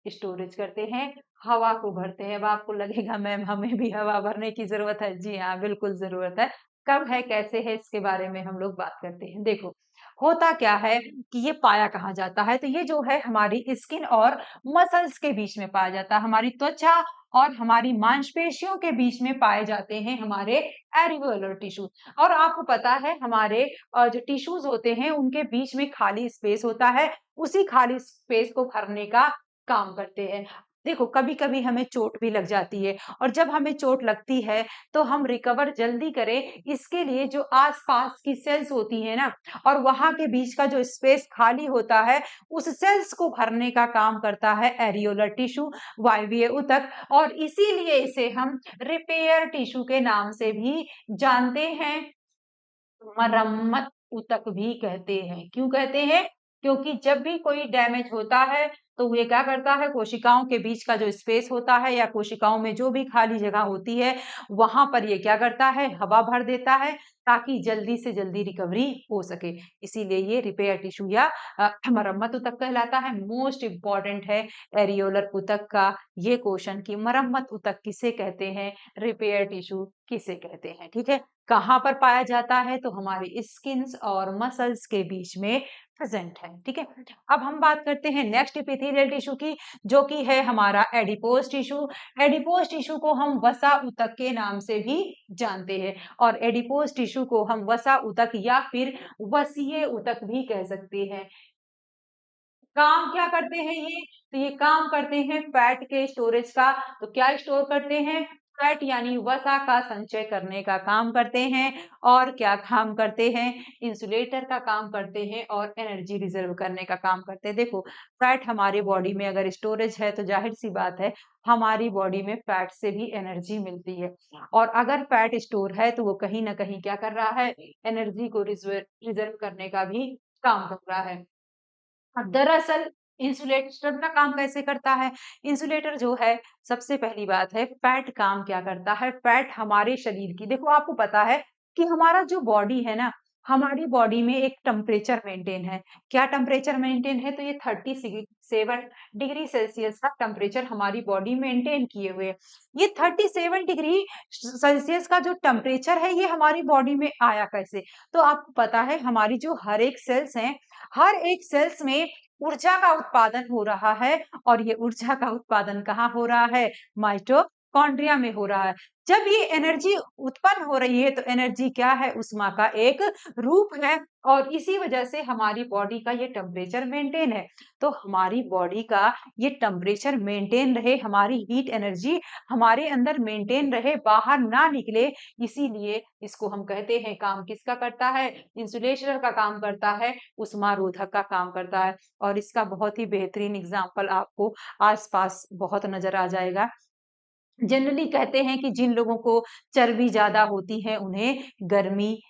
S1: स्टोरेज करते हैं, हवा को भरते हैं। अब आपको लगेगा मैम हमें भी हवा भरने की जरूरत है। जी हाँ, बिल्कुल जरूरत है। कब है, कैसे है, इसके बारे में हम लोग बात करते हैं। देखो, होता क्या है कि ये पाया कहाँ जाता है? तो ये जो है हमारी स्किन और मसल्स के बीच में पाया जाता है, हमारी त्वचा और हमारी मांसपेशियों के बीच में पाए जाते हैं हमारे एरियोलर टिश्यू। और आपको पता है हमारे जो टिश्यूज होते हैं उनके बीच में खाली स्पेस होता है, उसी खाली स्पेस को भरने का काम करते हैं। देखो, कभी कभी हमें चोट भी लग जाती है, और जब हमें चोट लगती है तो हम रिकवर जल्दी करें, इसके लिए जो आसपास की सेल्स होती है ना, और वहां के बीच का जो स्पेस खाली होता है, उस सेल्स को भरने का काम करता है एरियोलर टिश्यू, वायवीय ऊतक। और इसीलिए इसे हम रिपेयर टिश्यू के नाम से भी जानते हैं, मरम्मत ऊतक भी कहते हैं। क्यों कहते हैं? क्योंकि जब भी कोई डैमेज होता है तो ये क्या करता है? कोशिकाओं के बीच का जो स्पेस होता है या कोशिकाओं में जो भी खाली जगह होती है, वहां पर ये क्या करता है? हवा भर देता है, ताकि जल्दी से जल्दी रिकवरी हो सके। इसीलिए ये रिपेयर टिश्यू या मरम्मत ऊतक कहलाता है। मोस्ट इंपॉर्टेंट है एरियोलर ऊतक का ये क्वेश्चन कि मरम्मत ऊतक किसे कहते हैं, रिपेयर टिश्यू किसे कहते हैं, ठीक है। कहाँ पर पाया जाता है? तो हमारे स्किन्स और मसल्स के बीच में प्रेजेंट है, ठीक है। अब हम बात करते हैं नेक्स्ट एपिथेलियल टिश्यू की, जो कि है हमारा एडिपोज टिश्यू। एडिपोज टिश्यू को हम वसा ऊतक के नाम से भी जानते हैं, और एडिपोज टिश्यू को हम वसा ऊतक या फिर वसीय ऊतक भी कह सकते हैं। काम क्या करते हैं ये? तो ये काम करते हैं फैट के स्टोरेज का। तो क्या स्टोर करते हैं? फैट यानी वसा का संचय करने का काम करते हैं। और क्या काम करते हैं? इंसुलेटर का काम करते हैं और एनर्जी रिजर्व करने का काम करते हैं। देखो, फैट हमारी बॉडी में अगर स्टोरेज है तो जाहिर सी बात है हमारी बॉडी में फैट से भी एनर्जी मिलती है। और अगर फैट स्टोर है तो वो कहीं ना कहीं क्या कर रहा है? एनर्जी को रिजर्व करने का भी काम कर रहा है। अब दरअसल इंसुलेटर का काम कैसे करता है? इंसुलेटर जो है, सबसे पहली बात है, फैट काम क्या करता है? फैट हमारे शरीर की, देखो आपको पता है कि हमारा जो बॉडी है ना, हमारी बॉडी में एक टेम्परेचर मेंटेन है। क्या टेम्परेचर मेंटेन है? तो ये 37 डिग्री सेल्सियस का टेम्परेचर हमारी बॉडी मेंटेन किए हुए है। ये 37 डिग्री सेल्सियस का जो टेम्परेचर है, ये हमारी बॉडी में आया कैसे? तो आपको पता है, हमारी जो हर एक सेल्स हैं, हर एक सेल्स में ऊर्जा का उत्पादन हो रहा है, और ये ऊर्जा का उत्पादन कहाँ हो रहा है? माइटोकॉन्ड्रिया में हो रहा है। जब ये एनर्जी उत्पन्न हो रही है, तो एनर्जी क्या है? ऊष्मा का एक रूप है, और इसी वजह से हमारी बॉडी का ये टेम्परेचर मेंटेन है। तो हमारी बॉडी का ये टेम्परेचर मेंटेन रहे, हमारी हीट एनर्जी हमारे अंदर मेंटेन रहे, बाहर ना निकले, इसीलिए इसको हम कहते हैं, काम किसका करता है? इंसुलेशन का काम करता है, उष्मारोधक का काम करता है। और इसका बहुत ही बेहतरीन एग्जाम्पल आपको आसपास बहुत नजर आ जाएगा। जनरली कहते हैं कि जिन लोगों को चर्बी ज्यादा होती है, उन्हें गर्मी,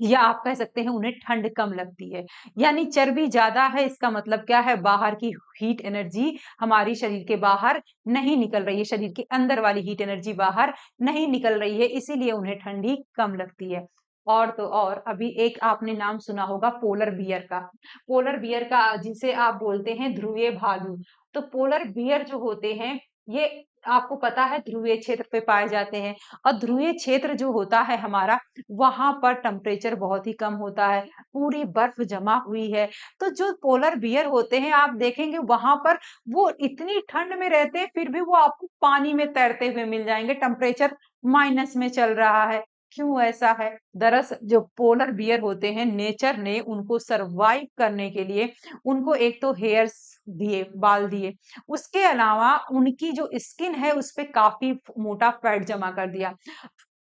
S1: या आप कह सकते हैं उन्हें ठंड कम लगती है। यानी चर्बी ज्यादा है, इसका मतलब क्या है? बाहर की हीट एनर्जी हमारी शरीर के बाहर नहीं निकल रही है, शरीर के अंदर वाली हीट एनर्जी बाहर नहीं निकल रही है, इसीलिए उन्हें ठंडी कम लगती है। और तो और, अभी एक आपने नाम सुना होगा पोलर बियर का। पोलर बियर का, जिसे आप बोलते हैं ध्रुवीय भालू। तो पोलर बियर जो होते हैं, ये आपको पता है ध्रुवीय क्षेत्र पे पाए जाते हैं, और ध्रुवीय क्षेत्र जो होता है हमारा, वहां पर टेम्परेचर बहुत ही कम होता है, पूरी बर्फ जमा हुई है। तो जो पोलर बियर होते हैं, आप देखेंगे वहां पर वो इतनी ठंड में रहते हैं, फिर भी वो आपको पानी में तैरते हुए मिल जाएंगे, टेम्परेचर माइनस में चल रहा है। क्यों ऐसा है? दरअसल जो पोलर बियर होते हैं, नेचर ने उनको सरवाइव करने के लिए उनको एक तो हेयर्स दिए, बाल दिए, उसके अलावा उनकी जो स्किन है उस पे काफी मोटा फैट जमा कर दिया।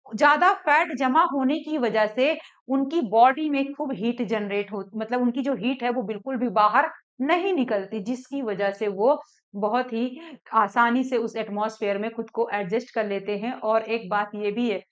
S1: ज्यादा फैट जमा होने की वजह से उनकी बॉडी में खूब हीट जनरेट हो, मतलब उनकी जो हीट है वो बिल्कुल भी बाहर नहीं निकलती, जिसकी वजह से वो बहुत ही आसानी से उस एटमॉस्फेयर में खुद को एडजस्ट कर लेते हैं। और एक बात ये भी है,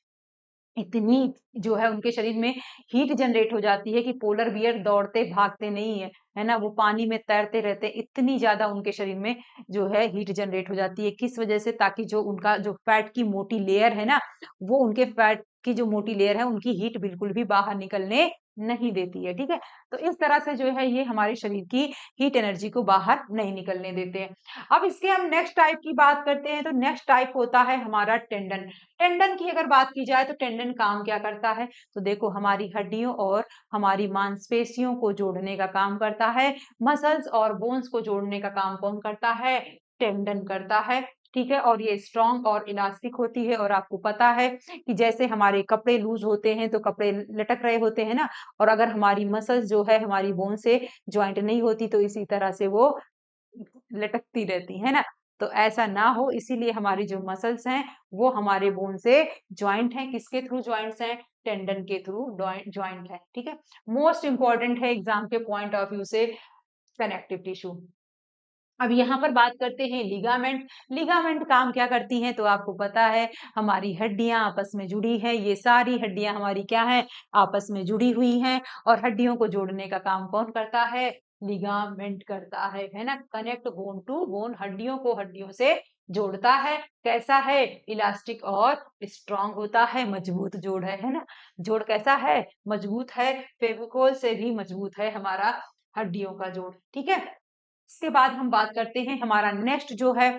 S1: इतनी जो है उनके शरीर में हीट जनरेट हो जाती है कि पोलर बियर दौड़ते भागते नहीं है, है ना? वो पानी में तैरते रहते हैं, इतनी ज्यादा उनके शरीर में जो है हीट जनरेट हो जाती है। किस वजह से? ताकि जो उनका जो फैट की मोटी लेयर है ना, वो उनके फैट की जो मोटी लेयर है, उनकी हीट बिल्कुल भी बाहर निकलने नहीं देती है। ठीक है, तो इस तरह से जो है ये हमारे शरीर की हीट एनर्जी को बाहर नहीं निकलने देते हैं। अब इसके हम नेक्स्ट टाइप की बात करते हैं, तो नेक्स्ट टाइप होता है हमारा टेंडन। टेंडन की अगर बात की जाए, तो टेंडन काम क्या करता है? तो देखो, हमारी हड्डियों और हमारी मांसपेशियों को जोड़ने का काम करता है। मसल्स और बोन्स को जोड़ने का काम कौन करता है? टेंडन करता है। ठीक है, और ये स्ट्रॉन्ग और इलास्टिक होती है। और आपको पता है कि जैसे हमारे कपड़े लूज होते हैं, तो कपड़े लटक रहे होते हैं ना, और अगर हमारी मसल्स जो है हमारी बोन से ज्वाइंट नहीं होती, तो इसी तरह से वो लटकती रहती है ना। तो ऐसा ना हो, इसीलिए हमारी जो मसल्स हैं वो हमारे बोन से ज्वाइंट हैं। किसके थ्रू ज्वाइंट्स हैं? टेंडन के थ्रू ज्वाइंट है। ठीक है, मोस्ट इंपॉर्टेंट है एग्जाम के पॉइंट ऑफ व्यू से कनेक्टिव टिश्यू। अब यहाँ पर बात करते हैं लिगामेंट। लिगामेंट काम क्या करती हैं? तो आपको पता है, हमारी हड्डियां आपस में जुड़ी हैं, ये सारी हड्डियां हमारी क्या है? आपस में जुड़ी हुई हैं। और हड्डियों को जोड़ने का काम कौन करता है? लिगामेंट करता है ना? कनेक्ट बोन टू बोन, हड्डियों को हड्डियों से जोड़ता है। कैसा है? इलास्टिक और स्ट्रांग होता है, मजबूत जोड़ है ना? जोड़ कैसा है? मजबूत है, फेविकोल से भी मजबूत है हमारा हड्डियों का जोड़। ठीक है, इसके बाद हम बात करते हैं, हमारा नेक्स्ट जो है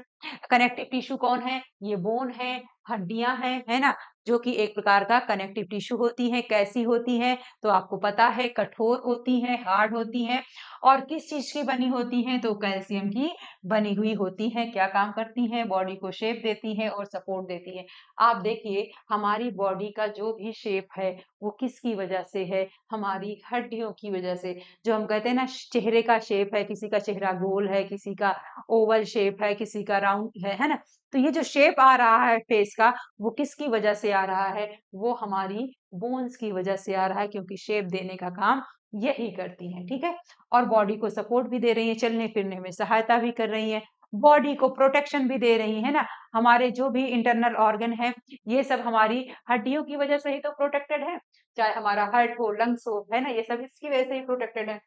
S1: कनेक्टिव टिश्यू कौन है? ये बोन है, हड्डियां हैं, है ना? जो कि एक प्रकार का कनेक्टिव टिश्यू होती है। कैसी होती है? तो आपको पता है, कठोर होती है, हार्ड होती है। और किस चीज की बनी होती है? तो कैल्शियम की बनी हुई होती है। क्या काम करती है? बॉडी को शेप देती है और सपोर्ट देती है। आप देखिए, हमारी बॉडी का जो भी शेप है, वो किसकी वजह से है? हमारी हड्डियों की वजह से। जो हम कहते हैं ना, चेहरे का शेप है, किसी का चेहरा गोल है, किसी का ओवल शेप है, किसी का राउंड है ना? तो ये जो शेप आ रहा है फेस का, वो किसकी वजह से आ रहा है? वो हमारी बोन्स की वजह से आ रहा है, क्योंकि शेप देने का काम यही करती है। ठीक है, और बॉडी को सपोर्ट भी दे रही है, चलने फिरने में सहायता भी कर रही है, बॉडी को प्रोटेक्शन भी दे रही है ना। हमारे जो भी इंटरनल ऑर्गन है, ये सब हमारी हड्डियों की वजह से ही तो प्रोटेक्टेड है। चाहे हमारा हार्ट हो, लंग्स हो, है ना, ये सब इसकी वजह से ही प्रोटेक्टेड है।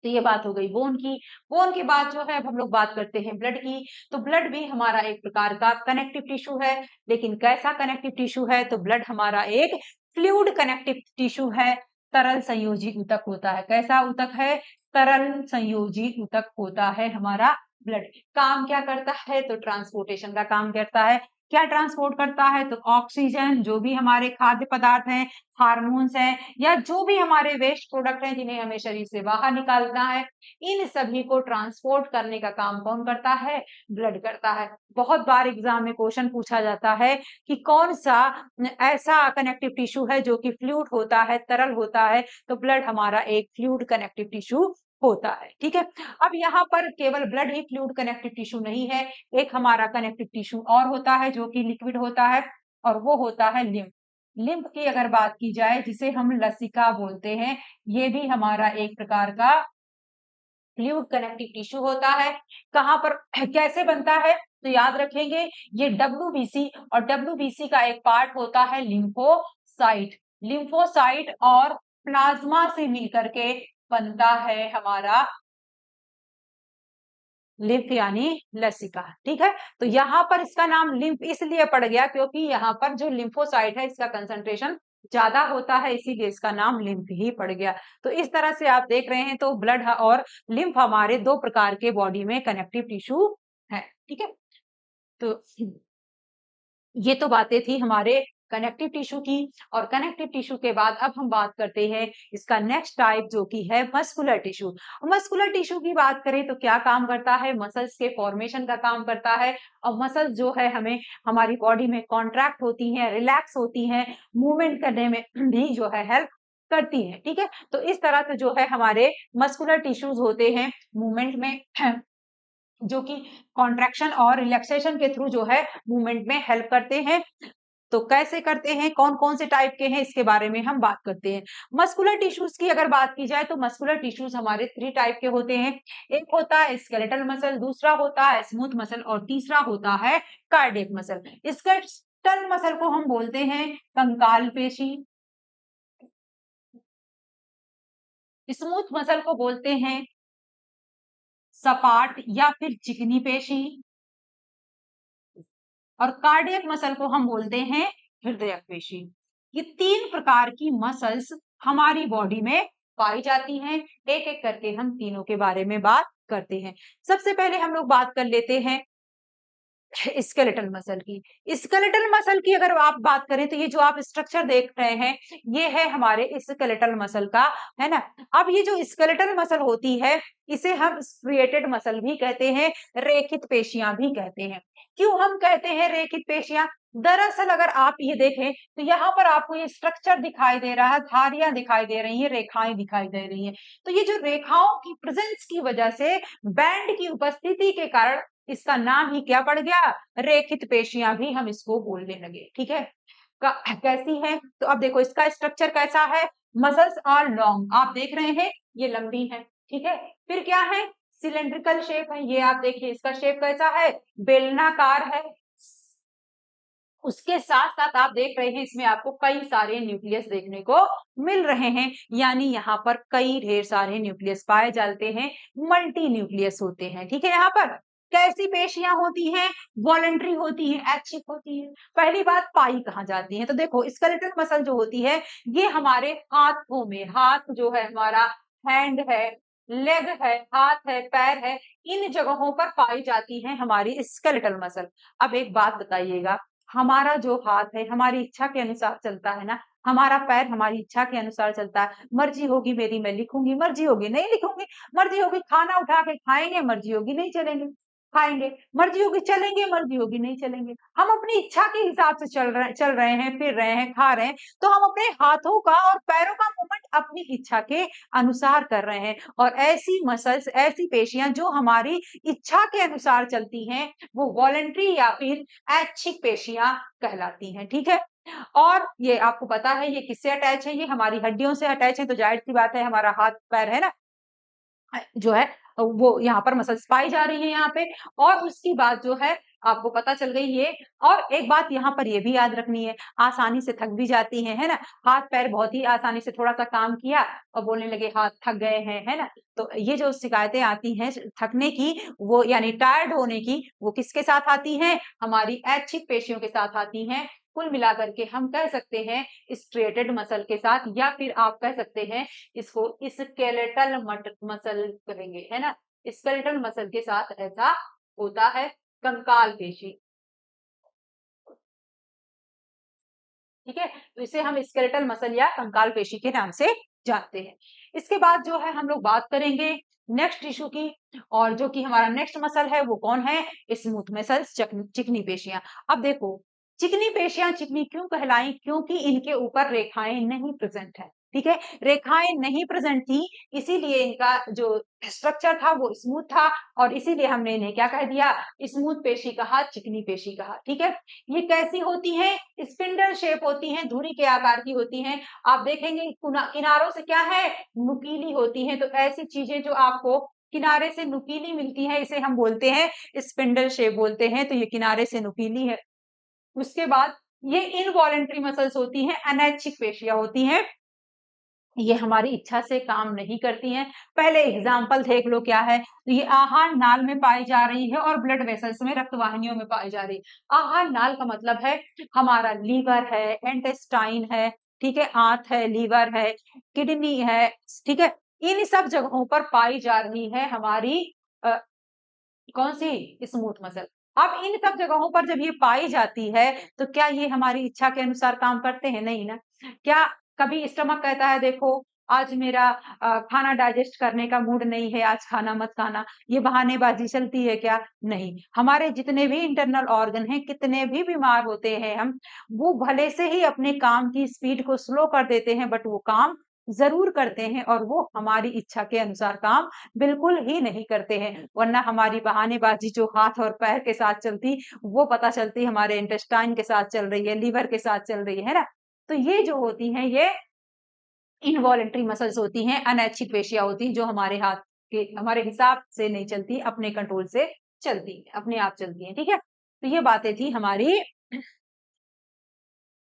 S1: तो ये बात हो गई बोन की। बोन के बाद जो है अब हम लोग बात करते हैं ब्लड की। तो ब्लड भी हमारा एक प्रकार का कनेक्टिव टिश्यू है, लेकिन कैसा कनेक्टिव टिश्यू है? तो ब्लड हमारा एक फ्लूइड कनेक्टिव टिश्यू है, तरल संयोजी ऊतक होता है। कैसा ऊतक है? तरल संयोजी ऊतक होता है हमारा ब्लड। काम क्या करता है? तो ट्रांसपोर्टेशन का काम करता है। क्या ट्रांसपोर्ट करता है? तो ऑक्सीजन, जो भी हमारे खाद्य पदार्थ हैं, हार्मोन्स हैं, या जो भी हमारे वेस्ट प्रोडक्ट हैं जिन्हें हमें शरीर से बाहर निकालना है, इन सभी को ट्रांसपोर्ट करने का काम कौन करता है? ब्लड करता है। बहुत बार एग्जाम में क्वेश्चन पूछा जाता है कि कौन सा ऐसा कनेक्टिव टिश्यू है जो कि फ्लूइड होता है, तरल होता है? तो ब्लड हमारा एक फ्लूइड कनेक्टिव टिश्यू होता है। ठीक है, अब यहाँ पर केवल ब्लड ही फ्लूइड कनेक्टिव टिश्यू नहीं है, एक हमारा कनेक्टिव टिश्यू और होता है जो कि लिक्विड होता है, और वो होता है लिम्फ। लिम्फ की अगर बात की जाए, जिसे हम लसिका बोलते हैं, ये भी हमारा एक प्रकार का फ्लूइड कनेक्टिव टिश्यू होता है। कहां पर कैसे बनता है? तो याद रखेंगे, ये डब्ल्यूबीसी, और डब्ल्यूबीसी का एक पार्ट होता है लिम्फोसाइट। लिम्फोसाइट और प्लाज्मा से मिलकर के बनता है हमारा लिम्फ यानी लसिका। ठीक है, तो यहाँ पर इसका नाम लिम्फ इसलिए पड़ गया क्योंकि यहाँ पर जो लिम्फोसाइट है इसका कंसंट्रेशन ज्यादा होता है, इसीलिए इसका नाम लिम्फ ही पड़ गया। तो इस तरह से आप देख रहे हैं, तो ब्लड और लिम्फ हमारे दो प्रकार के बॉडी में कनेक्टिव टिश्यू है। ठीक है, तो ये तो बातें थी हमारे कनेक्टिव टिश्यू की। और कनेक्टिव टिश्यू के बाद अब हम बात करते हैं इसका नेक्स्ट टाइप, जो कि है मस्कुलर टिश्यू। मस्कुलर टिश्यू की बात करें तो क्या काम करता है? मसल्स के फॉर्मेशन का काम करता है। और मसल्स जो है हमें हमारी बॉडी में कॉन्ट्रैक्ट होती हैं, रिलैक्स होती हैं, मूवमेंट करने में भी जो है हेल्प करती है। ठीक है, तो इस तरह से जो है हमारे मस्कुलर टिश्यूज होते हैं मूवमेंट में, जो कि कॉन्ट्रैक्शन और रिलैक्सेशन के थ्रू जो है मूवमेंट में हेल्प करते हैं। तो कैसे करते हैं, कौन कौन से टाइप के हैं, इसके बारे में हम बात करते हैं। मस्कुलर टिश्यूज की अगर बात की जाए तो मस्कुलर टिश्यूज हमारे 3 टाइप के होते हैं। एक होता है स्केलेटल मसल, दूसरा होता है स्मूथ मसल, और तीसरा होता है कार्डियक मसल। स्केलेटल मसल को हम बोलते हैं कंकाल पेशी, स्मूथ मसल को बोलते हैं सपाट या फिर चिकनी पेशी, और कार्डियक मसल को हम बोलते हैं हृदय पेशी। ये 3 प्रकार की मसल्स हमारी बॉडी में पाई जाती हैं। एक एक करके हम तीनों के बारे में बात करते हैं। सबसे पहले हम लोग बात कर लेते हैं स्केलेटल मसल की। स्केलेटल मसल की अगर आप बात करें तो ये जो आप स्ट्रक्चर देख रहे हैं, ये है हमारे स्केलेटल मसल का, है ना। अब ये जो स्केलेटल मसल होती है, इसे हम स्ट्रिएटेड मसल भी कहते हैं, रेखित पेशियां भी कहते हैं। क्यों हम कहते हैं रेखित पेशियां? दरअसल अगर आप ये देखें तो यहाँ पर आपको ये स्ट्रक्चर दिखाई दे रहा है, धारियां दिखाई दे रही है, रेखाएं दिखाई दे रही है। तो ये जो रेखाओं की प्रेजेंस की वजह से, बैंड की उपस्थिति के कारण इसका नाम ही क्या पड़ गया? रेखित पेशियां भी हम इसको बोलने लगे। ठीक है, कैसी है? तो अब देखो इसका स्ट्रक्चर कैसा है। मसल्स आर लॉन्ग, आप देख रहे हैं ये लंबी है। ठीक है, फिर क्या है? सिलेंड्रिकल शेप है, ये आप देखिए इसका शेप कैसा है? बेलनाकार है। उसके साथ साथ आप देख रहे हैं इसमें आपको कई सारे न्यूक्लियस देखने को मिल रहे हैं, यानी यहाँ पर कई ढेर सारे न्यूक्लियस पाए जाते हैं, मल्टी न्यूक्लियस होते हैं। ठीक है, यहाँ पर कैसी पेशियां होती हैं? वॉलेंट्री होती हैं, ऐच्छिक होती है। पहली बात, पाई कहाँ जाती है? तो देखो स्केलेटल मसल जो होती है, ये हमारे हाथों में, हाथ जो है हमारा, हैंड है, लेग है, हाथ है, पैर है, इन जगहों पर पाई जाती है हमारी स्केलेटल मसल। अब एक बात बताइएगा, हमारा जो हाथ है हमारी इच्छा के अनुसार चलता है ना, हमारा पैर हमारी इच्छा के अनुसार चलता है। मर्जी होगी मेरी मैं लिखूंगी, मर्जी होगी नहीं लिखूंगी, मर्जी होगी खाना उठा के खाएंगे, मर्जी होगी नहीं चलेंगे खाएंगे, मर्जी होगी चलेंगे, मर्जी होगी नहीं चलेंगे। हम अपनी इच्छा के हिसाब से चल रहे हैं, फिर रहे हैं, खा रहे हैं। तो हम अपने हाथों का और पैरों का मूवमेंट अपनी इच्छा के अनुसार कर रहे हैं। और ऐसी मसल्स, ऐसी पेशियां जो हमारी इच्छा के अनुसार चलती हैं, वो वॉलेंट्री या फिर ऐच्छिक पेशियां कहलाती हैं। ठीक है, और ये आपको पता है ये किससे अटैच है? ये हमारी हड्डियों से अटैच है। तो जाहिर सी बात है हमारा हाथ पैर है ना, जो है वो यहाँ पर मसल्स पाई जा रही है यहाँ पे, और उसकी बात जो है आपको पता चल गई ये। और एक बात यहाँ पर ये भी याद रखनी है, आसानी से थक भी जाती है ना, हाथ पैर बहुत ही आसानी से थोड़ा सा काम किया और बोलने लगे हाथ थक गए हैं, है ना। तो ये जो शिकायतें आती हैं थकने की, वो यानी टायर्ड होने की, वो किसके साथ आती हैं, हमारी ऐच्छिक पेशियों के साथ आती हैं। कुल मिलाकर के हम कह सकते हैं स्ट्रेटेड मसल के साथ, या फिर आप कह सकते हैं इसको स्केलेटल मसल कहेंगे, है ना। स्केलेटल मसल के साथ ऐसा होता है, कंकाल पेशी, ठीक है। तो इसे हम स्केलेटल मसल या कंकाल पेशी के नाम से जानते हैं। इसके बाद जो है हम लोग बात करेंगे नेक्स्ट टिश्यू की, और जो कि हमारा नेक्स्ट मसल है वो कौन है, स्मूथ मसल्स, चिकनी पेशियां। अब देखो चिकनी पेशियां चिकनी क्यों कहलाई, क्योंकि इनके ऊपर रेखाएं नहीं प्रेजेंट है, ठीक है। रेखाएं नहीं प्रेजेंट थी, इसीलिए इनका जो स्ट्रक्चर था वो स्मूथ था, और इसीलिए हमने इन्हें क्या कह दिया, स्मूथ पेशी कहा, चिकनी पेशी कहा, ठीक है। ये कैसी होती हैं, स्पिंडल शेप होती हैं, धुरी के आकार की होती हैं। आप देखेंगे किनारों से क्या है, नुकीली होती हैं। तो ऐसी चीजें जो आपको किनारे से नुकीली मिलती है, इसे हम बोलते हैं स्पिंडल शेप बोलते हैं। तो ये किनारे से नुकीली है। उसके बाद ये इनवॉलेंट्री मसल्स होती हैं, अनैच्छिक पेशियां होती हैं, ये हमारी इच्छा से काम नहीं करती हैं। पहले एग्जाम्पल देख लो क्या है, तो ये आहार नाल में पाई जा रही है और ब्लड वेसल्स में, रक्त वाहिनियों में पाई जा रही है। आहार नाल का मतलब है हमारा लीवर है, इंटेस्टाइन है, ठीक है, आंत है, लीवर है, किडनी है, ठीक है। इन सब जगहों पर पाई जा रही है हमारी कौन सी, स्मूथ मसल। अब इन सब जगहों पर जब ये पाई जाती है, तो क्या ये हमारी इच्छा के अनुसार काम करते हैं, नहीं ना। क्या कभी स्टमक कहता है देखो आज मेरा खाना डाइजेस्ट करने का मूड नहीं है, आज खाना मत खाना, ये बहानेबाजी चलती है क्या, नहीं। हमारे जितने भी इंटरनल ऑर्गन हैं, कितने भी बीमार होते हैं हम, वो भले से ही अपने काम की स्पीड को स्लो कर देते हैं, बट वो काम जरूर करते हैं, और वो हमारी इच्छा के अनुसार काम बिल्कुल ही नहीं करते हैं। वरना हमारी बहानेबाजी जो हाथ और पैर के साथ चलती, वो पता चलती हमारे इंटेस्टाइन के साथ चल रही है, लीवर के साथ चल रही है ना। तो ये जो होती हैं ये इनवॉलेंट्री मसल्स होती हैं, अनैच्छिक पेशियां होती हैं, जो हमारे हाथ के हमारे हिसाब से नहीं चलती, अपने कंट्रोल से चलती है, अपने आप चलती है, ठीक है। तो ये बातें थी हमारी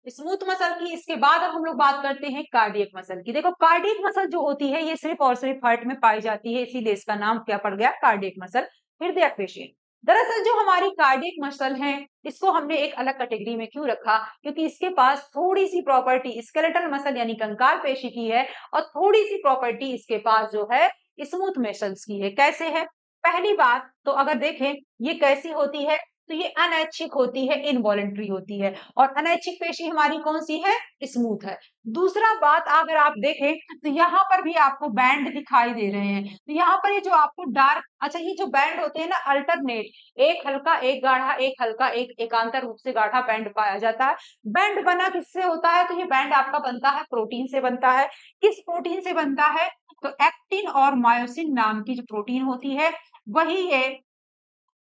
S1: स्मूथ मसल की। इसके बाद अब हम लोग बात करते हैं कार्डियक मसल की। देखो कार्डियक मसल जो होती है ये सिर्फ और सिर्फ हार्ट में पाई जाती है, इसीलिए इसका नाम क्या पड़ गया, कार्डियक मसल, हृदय पेशी। दरअसल जो हमारी कार्डियक मसल है, इसको हमने एक अलग कैटेगरी में क्यों रखा, क्योंकि इसके पास थोड़ी सी प्रॉपर्टी स्केलेटल मसल यानी कंकाल पेशी की है, और थोड़ी सी प्रॉपर्टी इसके पास जो है स्मूथ मसल्स की है। कैसे है, पहली बात तो अगर देखें ये कैसी होती है, तो ये अनैच्छिक होती है, इनवॉलेंट्री होती है, और अनैच्छिक पेशी हमारी कौन सी है, स्मूथ है। दूसरा बात अगर आप देखें तो यहाँ पर भी आपको बैंड दिखाई दे रहे हैं, तो यहाँ पर ये जो आपको डार्क, अच्छा ये जो बैंड होते हैं ना अल्टरनेट, एक हल्का एक गाढ़ा, एक हल्का एक एकांतर रूप से गाढ़ा बैंड पाया जाता है। बैंड बना किससे होता है, तो ये बैंड आपका बनता है प्रोटीन से बनता है। किस प्रोटीन से बनता है, तो एक्टिन और मायोसिन नाम की जो प्रोटीन होती है, वही है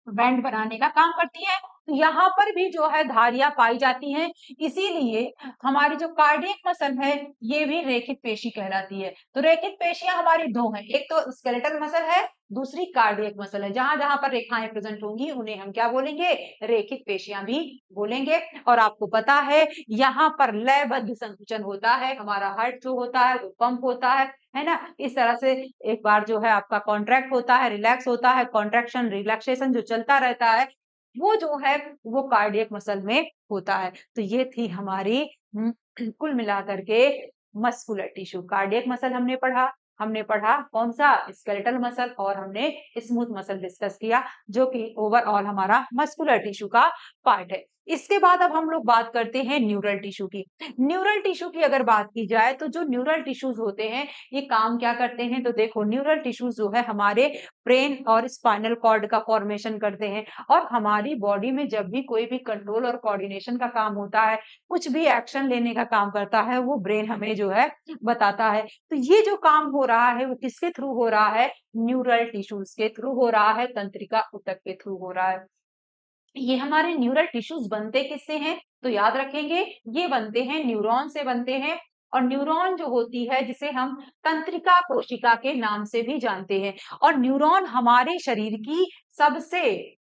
S1: बैंड बनाने का काम करती है। तो यहाँ पर भी जो है धारियां पाई जाती हैं, इसीलिए हमारी जो कार्डियक मसल है ये भी रेखित पेशी कहलाती है। तो रेखित पेशियां हमारी दो हैं, एक तो स्केलेटल मसल है, दूसरी कार्डियक मसल है। जहां जहां पर रेखाएं प्रेजेंट होंगी उन्हें हम क्या बोलेंगे, रेखित पेशियां भी बोलेंगे। और आपको पता है यहाँ पर लयबद्ध संकुचन होता है, हमारा हार्ट जो होता है वो पंप होता है ना। इस तरह से एक बार जो है आपका कॉन्ट्रैक्ट होता है, रिलैक्स होता है, कॉन्ट्रैक्शन रिलैक्सेशन जो चलता रहता है, वो जो है वो कार्डियक मसल में होता है। तो ये थी हमारी कुल मिलाकर के मस्कुलर टिश्यू। कार्डियक मसल हमने पढ़ा कौन सा, स्केलेटल मसल, और हमने स्मूथ मसल डिस्कस किया, जो कि ओवरऑल हमारा मस्कुलर टिश्यू का पार्ट है। इसके बाद अब हम लोग बात करते हैं न्यूरल टिश्यू की। न्यूरल टिश्यू की अगर बात की जाए तो जो न्यूरल टिश्यूज होते हैं ये काम क्या करते हैं, तो देखो न्यूरल टिश्यूज जो है हमारे ब्रेन और स्पाइनल कॉर्ड का फॉर्मेशन करते हैं, और हमारी बॉडी में जब भी कोई भी कंट्रोल और कोऑर्डिनेशन का काम होता है, कुछ भी एक्शन लेने का काम करता है, वो ब्रेन हमें जो है बताता है। तो ये जो काम हो रहा है वो किसके थ्रू हो रहा है, न्यूरल टिश्यूज के थ्रू हो रहा है, तंत्रिका ऊतक के थ्रू हो रहा है। ये हमारे न्यूरल टिश्यूज बनते किससे हैं, तो याद रखेंगे ये बनते हैं न्यूरॉन से बनते हैं, और न्यूरॉन जो होती है जिसे हम तंत्रिका कोशिका के नाम से भी जानते हैं। और न्यूरॉन हमारे शरीर की सबसे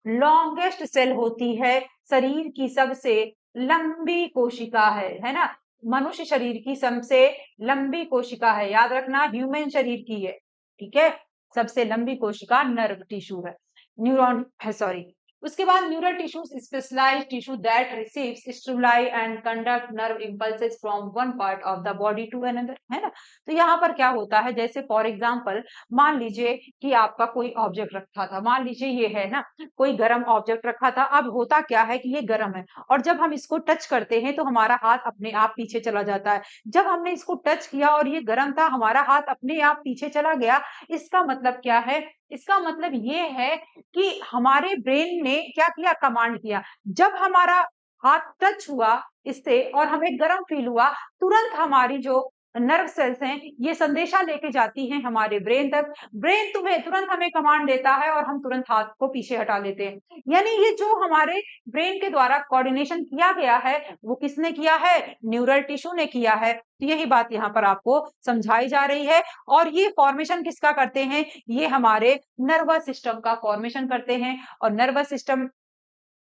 S1: लॉन्गेस्ट सेल होती है, शरीर की सबसे लंबी कोशिका है ना। मनुष्य शरीर की सबसे लंबी कोशिका है, याद रखना, ह्यूमन शरीर की है, ठीक है। सबसे लंबी कोशिका नर्व टिश्यू है, न्यूरॉन है, सॉरी। उसके बाद neural tissues specialised tissue that receives stimuli and conduct nerve impulses from one part of the body to another, है ना। तो यहाँ पर क्या होता है, जैसे फॉर एग्जांपल मान लीजिए कि आपका कोई ऑब्जेक्ट रखा था, मान लीजिए ये है ना, कोई गर्म ऑब्जेक्ट रखा था। अब होता क्या है कि ये गर्म है और जब हम इसको टच करते हैं तो हमारा हाथ अपने आप पीछे चला जाता है। जब हमने इसको टच किया और ये गर्म था, हमारा हाथ अपने आप पीछे चला गया। इसका मतलब क्या है, इसका मतलब ये है कि हमारे ब्रेन ने क्या किया, कमांड किया। जब हमारा हाथ टच हुआ इससे और हमें गर्म फील हुआ, तुरंत हमारी जो नर्व सेल्स हैं ये संदेशा लेके जाती हैं हमारे ब्रेन तक। ब्रेन तुम्हें तुरंत हमें कमांड देता है और हम तुरंत हाथ को पीछे हटा लेते हैं। यानी ये जो हमारे ब्रेन के द्वारा कोऑर्डिनेशन किया गया है वो किसने किया है, न्यूरल टिश्यू ने किया है। तो यही बात यहाँ पर आपको समझाई जा रही है। और ये फॉर्मेशन किसका करते हैं, ये हमारे नर्वस सिस्टम का फॉर्मेशन करते हैं। और नर्वस सिस्टम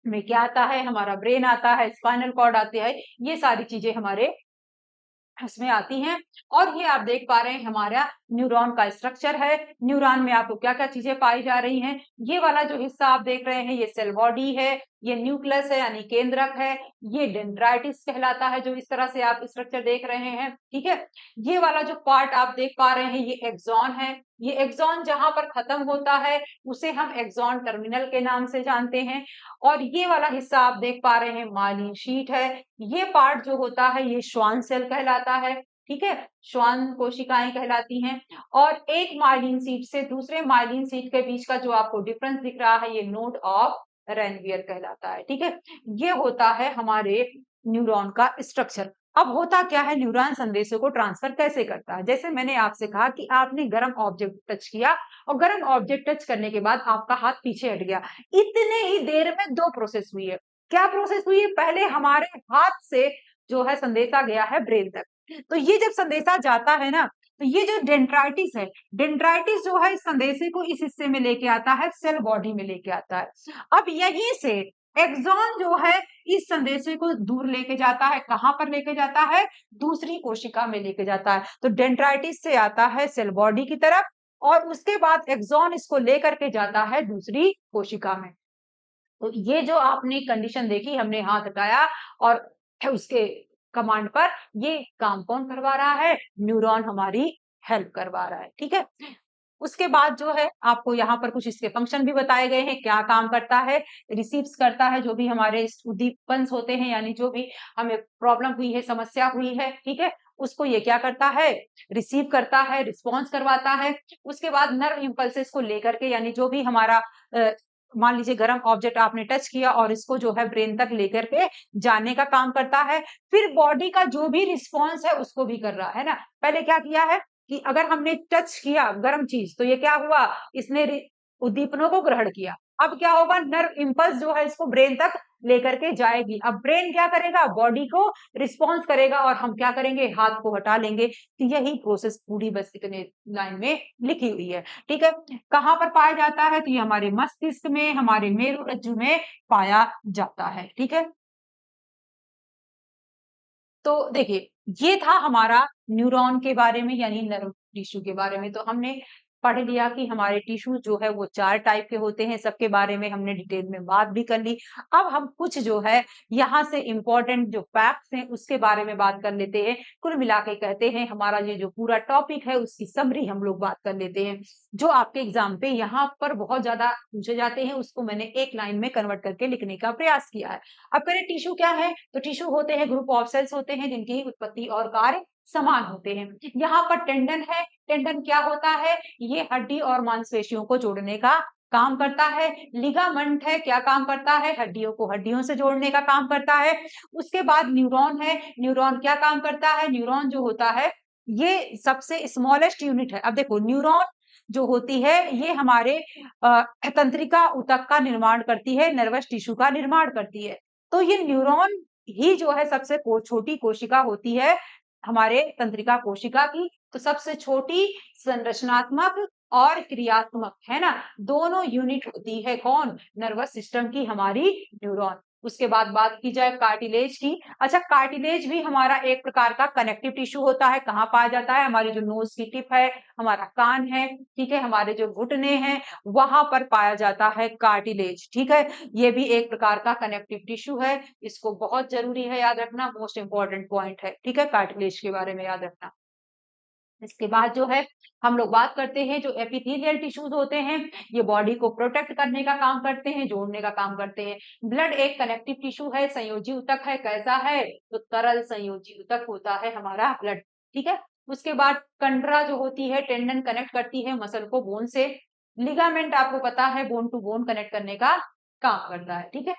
S1: में क्या आता है, हमारा ब्रेन आता है, स्पाइनल कॉर्ड आते हैं, ये सारी चीजें हमारे इसमें आती हैं। और ये आप देख पा रहे हैं हमारा न्यूरॉन का स्ट्रक्चर है। न्यूरॉन में आपको क्या क्या चीजें पाई जा रही हैं, ये वाला जो हिस्सा आप देख रहे हैं ये सेल बॉडी है, ये न्यूक्लियस है यानी केंद्रक है, ये डेंड्राइटिस कहलाता है जो इस तरह से आप स्ट्रक्चर देख रहे हैं, ठीक है। ये वाला जो पार्ट आप देख पा रहे हैं ये एक्सॉन है। ये एक्सॉन जहां पर खत्म होता है उसे हम एक्सॉन टर्मिनल के नाम से जानते हैं। और ये वाला हिस्सा आप देख पा रहे हैं माइलिन शीट है। ये पार्ट जो होता है ये श्वान सेल कहलाता है, ठीक है, श्वान कोशिकाएं कहलाती हैं। और एक माइलिन शीट से दूसरे माइलिन शीट के बीच का जो आपको डिफरेंस दिख रहा है ये नोड ऑफ रेनवियर कहलाता है, ठीक है। ये होता है हमारे न्यूरॉन का स्ट्रक्चर। अब होता क्या है, न्यूरॉन संदेशों को ट्रांसफर कैसे करता है। जैसे मैंने आपसे कहा कि आपने गर्म ऑब्जेक्ट टच किया और गर्म ऑब्जेक्ट टच करने के बाद आपका हाथ पीछे हट गया, इतने ही देर में दो प्रोसेस हुई है। क्या प्रोसेस हुई है, पहले हमारे हाथ से जो है संदेशा गया है ब्रेन तक। तो ये जब संदेशा जाता है ना, तो ये जो डेंड्राइटिस है, डेंड्राइटिस जो है इस संदेशे को इस हिस्से में लेके आता है, सेल बॉडी में लेके आता है। अब यहीं से एक्सॉन जो है इस संदेशे को दूर लेके जाता है, कहां पर लेके जाता है, दूसरी कोशिका में लेके जाता है। तो डेंड्राइटिस से आता है सेल बॉडी की तरफ और उसके बाद एक्सॉन इसको लेकर के जाता है दूसरी कोशिका में। तो ये जो आपने कंडीशन देखी, हमने हाथ हटाया और उसके कमांड पर, ये काम कौन करवा रहा है, न्यूरॉन हमारी हेल्प करवा रहा है, ठीक है। उसके बाद जो है आपको यहाँ पर कुछ इसके फंक्शन भी बताए गए हैं, क्या काम करता है, रिसीव्स करता है जो भी हमारे उद्दीपन होते हैं, यानी जो भी हमें प्रॉब्लम हुई है, समस्या हुई है, ठीक है, उसको ये क्या करता है, रिसीव करता है, रिस्पॉन्स करवाता है। उसके बाद नर्व इंपल्सेस को लेकर के, यानी जो भी हमारा मान लीजिए गर्म ऑब्जेक्ट आपने टच किया और इसको जो है ब्रेन तक लेकर के जाने का काम करता है। फिर बॉडी का जो भी रिस्पॉन्स है उसको भी कर रहा है ना। पहले क्या किया है कि अगर हमने टच किया गर्म चीज तो ये क्या हुआ, इसने उद्दीपनों को ग्रहण किया। अब क्या होगा, नर्व इंपल्स जो है इसको ब्रेन तक लेकर के जाएगी। अब ब्रेन क्या करेगा, बॉडी को रिस्पॉन्स करेगा और हम क्या करेंगे, हाथ को हटा लेंगे। तो यही प्रोसेस पूरी बस इतने लाइन में लिखी हुई है, ठीक है। कहां पर पाया जाता है, तो ये हमारे मस्तिष्क में, हमारे मेरुरज्जु में पाया जाता है, ठीक है। तो देखिए ये था हमारा न्यूरॉन के बारे में यानी नर्व टिश्यू के बारे में। तो हमने पढ़ लिया कि हमारे टिश्यू जो है वो 4 टाइप के होते हैं, सबके बारे में हमने डिटेल में बात भी कर ली। अब हम कुछ जो है यहाँ से इम्पोर्टेंट जो फैक्ट्स हैं उसके बारे में बात कर लेते हैं। कुल मिला के कहते हैं हमारा ये जो पूरा टॉपिक है उसकी समरी हम लोग बात कर लेते हैं। जो आपके एग्जाम पे यहाँ पर बहुत ज्यादा पूछे जाते हैं उसको मैंने एक लाइन में कन्वर्ट करके लिखने का प्रयास किया है। अब करें टिश्यू क्या है, तो टिश्यू होते हैं ग्रुप ऑफ सेल्स होते हैं जिनकी उत्पत्ति और कार्य समान होते हैं। यहाँ पर टेंडन है, टेंडन क्या होता है, ये हड्डी और मांसपेशियों को जोड़ने का काम करता है। लिगामेंट है, क्या काम करता है, हड्डियों को हड्डियों से जोड़ने का काम करता है। उसके बाद न्यूरॉन है, न्यूरॉन क्या काम करता है, न्यूरॉन जो होता है ये सबसे स्मॉलेस्ट यूनिट है। अब देखो न्यूरॉन जो होती है ये हमारे तंत्रिका ऊतक का निर्माण करती है, नर्वस टिश्यू का निर्माण करती है। तो ये न्यूरॉन ही जो है सबसे छोटी कोशिका होती है हमारे तंत्रिका कोशिका की, तो सबसे छोटी संरचनात्मक और क्रियात्मक, है ना, दोनों यूनिट होती है कौन, नर्वस सिस्टम की, हमारी न्यूरॉन। उसके बाद बात की जाए कार्टिलेज की। अच्छा, कार्टिलेज भी हमारा एक प्रकार का कनेक्टिव टिश्यू होता है। कहाँ पाया जाता है, हमारी जो नोज की टिप है, हमारा कान है, ठीक है, हमारे जो घुटने हैं, वहां पर पाया जाता है कार्टिलेज, ठीक है। ये भी एक प्रकार का कनेक्टिव टिश्यू है, इसको बहुत जरूरी है याद रखना, मोस्ट इंपॉर्टेंट पॉइंट है, ठीक है, कार्टिलेज के बारे में याद रखना। इसके बाद जो है हम लोग बात करते हैं जो एपिथेलियल टिश्यूज होते हैं, ये बॉडी को प्रोटेक्ट करने का काम करते हैं, जोड़ने का काम करते हैं। ब्लड एक कनेक्टिव टिश्यू है, संयोजी ऊतक है, कैसा है, तो तरल संयोजी ऊतक होता है हमारा ब्लड, ठीक है। उसके बाद कंडरा जो होती है, टेंडन कनेक्ट करती है मसल को बोन से। लिगामेंट आपको पता है बोन टू बोन कनेक्ट करने का काम करता है, ठीक है।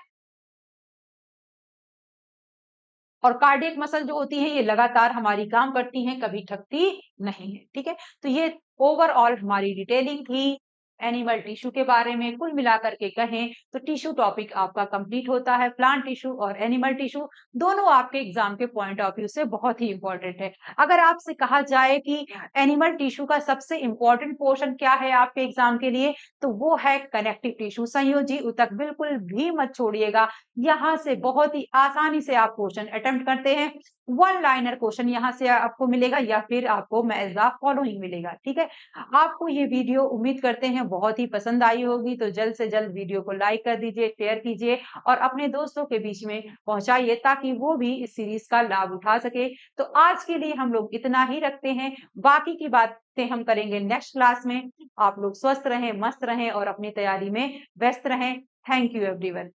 S1: और कार्डियक मसल जो होती है ये लगातार हमारी काम करती हैं, कभी थकती नहीं है, ठीक है। तो ये ओवरऑल हमारी डिटेलिंग थी एनिमल टिश्यू के बारे में। कुल मिलाकर के कहें तो टिश्यू टॉपिक आपका कंप्लीट होता है। प्लांट टिश्यू और एनिमल टिश्यू दोनों आपके एग्जाम के पॉइंट ऑफ व्यू से बहुत ही इंपॉर्टेंट है। अगर आपसे कहा जाए कि एनिमल टिश्यू का सबसे इंपॉर्टेंट पोर्शन क्या है आपके एग्जाम के लिए, तो वो है कनेक्टिव टिश्यू, संयोजी ऊतक, बिल्कुल भी मत छोड़िएगा। यहाँ से बहुत ही आसानी से आप क्वेश्चन अटेम्प्ट करते हैं, वन लाइनर क्वेश्चन यहाँ से आपको मिलेगा या फिर आपको एज द फॉलोइंग मिलेगा, ठीक है। आपको ये वीडियो उम्मीद करते हैं बहुत ही पसंद आई होगी, तो जल्द से जल्द वीडियो को लाइक कर दीजिए, शेयर कीजिए और अपने दोस्तों के बीच में पहुंचाइए ताकि वो भी इस सीरीज का लाभ उठा सके। तो आज के लिए हम लोग इतना ही रखते हैं, बाकी की बातें हम करेंगे नेक्स्ट क्लास में। आप लोग स्वस्थ रहें, मस्त रहें और अपनी तैयारी में व्यस्त रहें। Thank you everyone.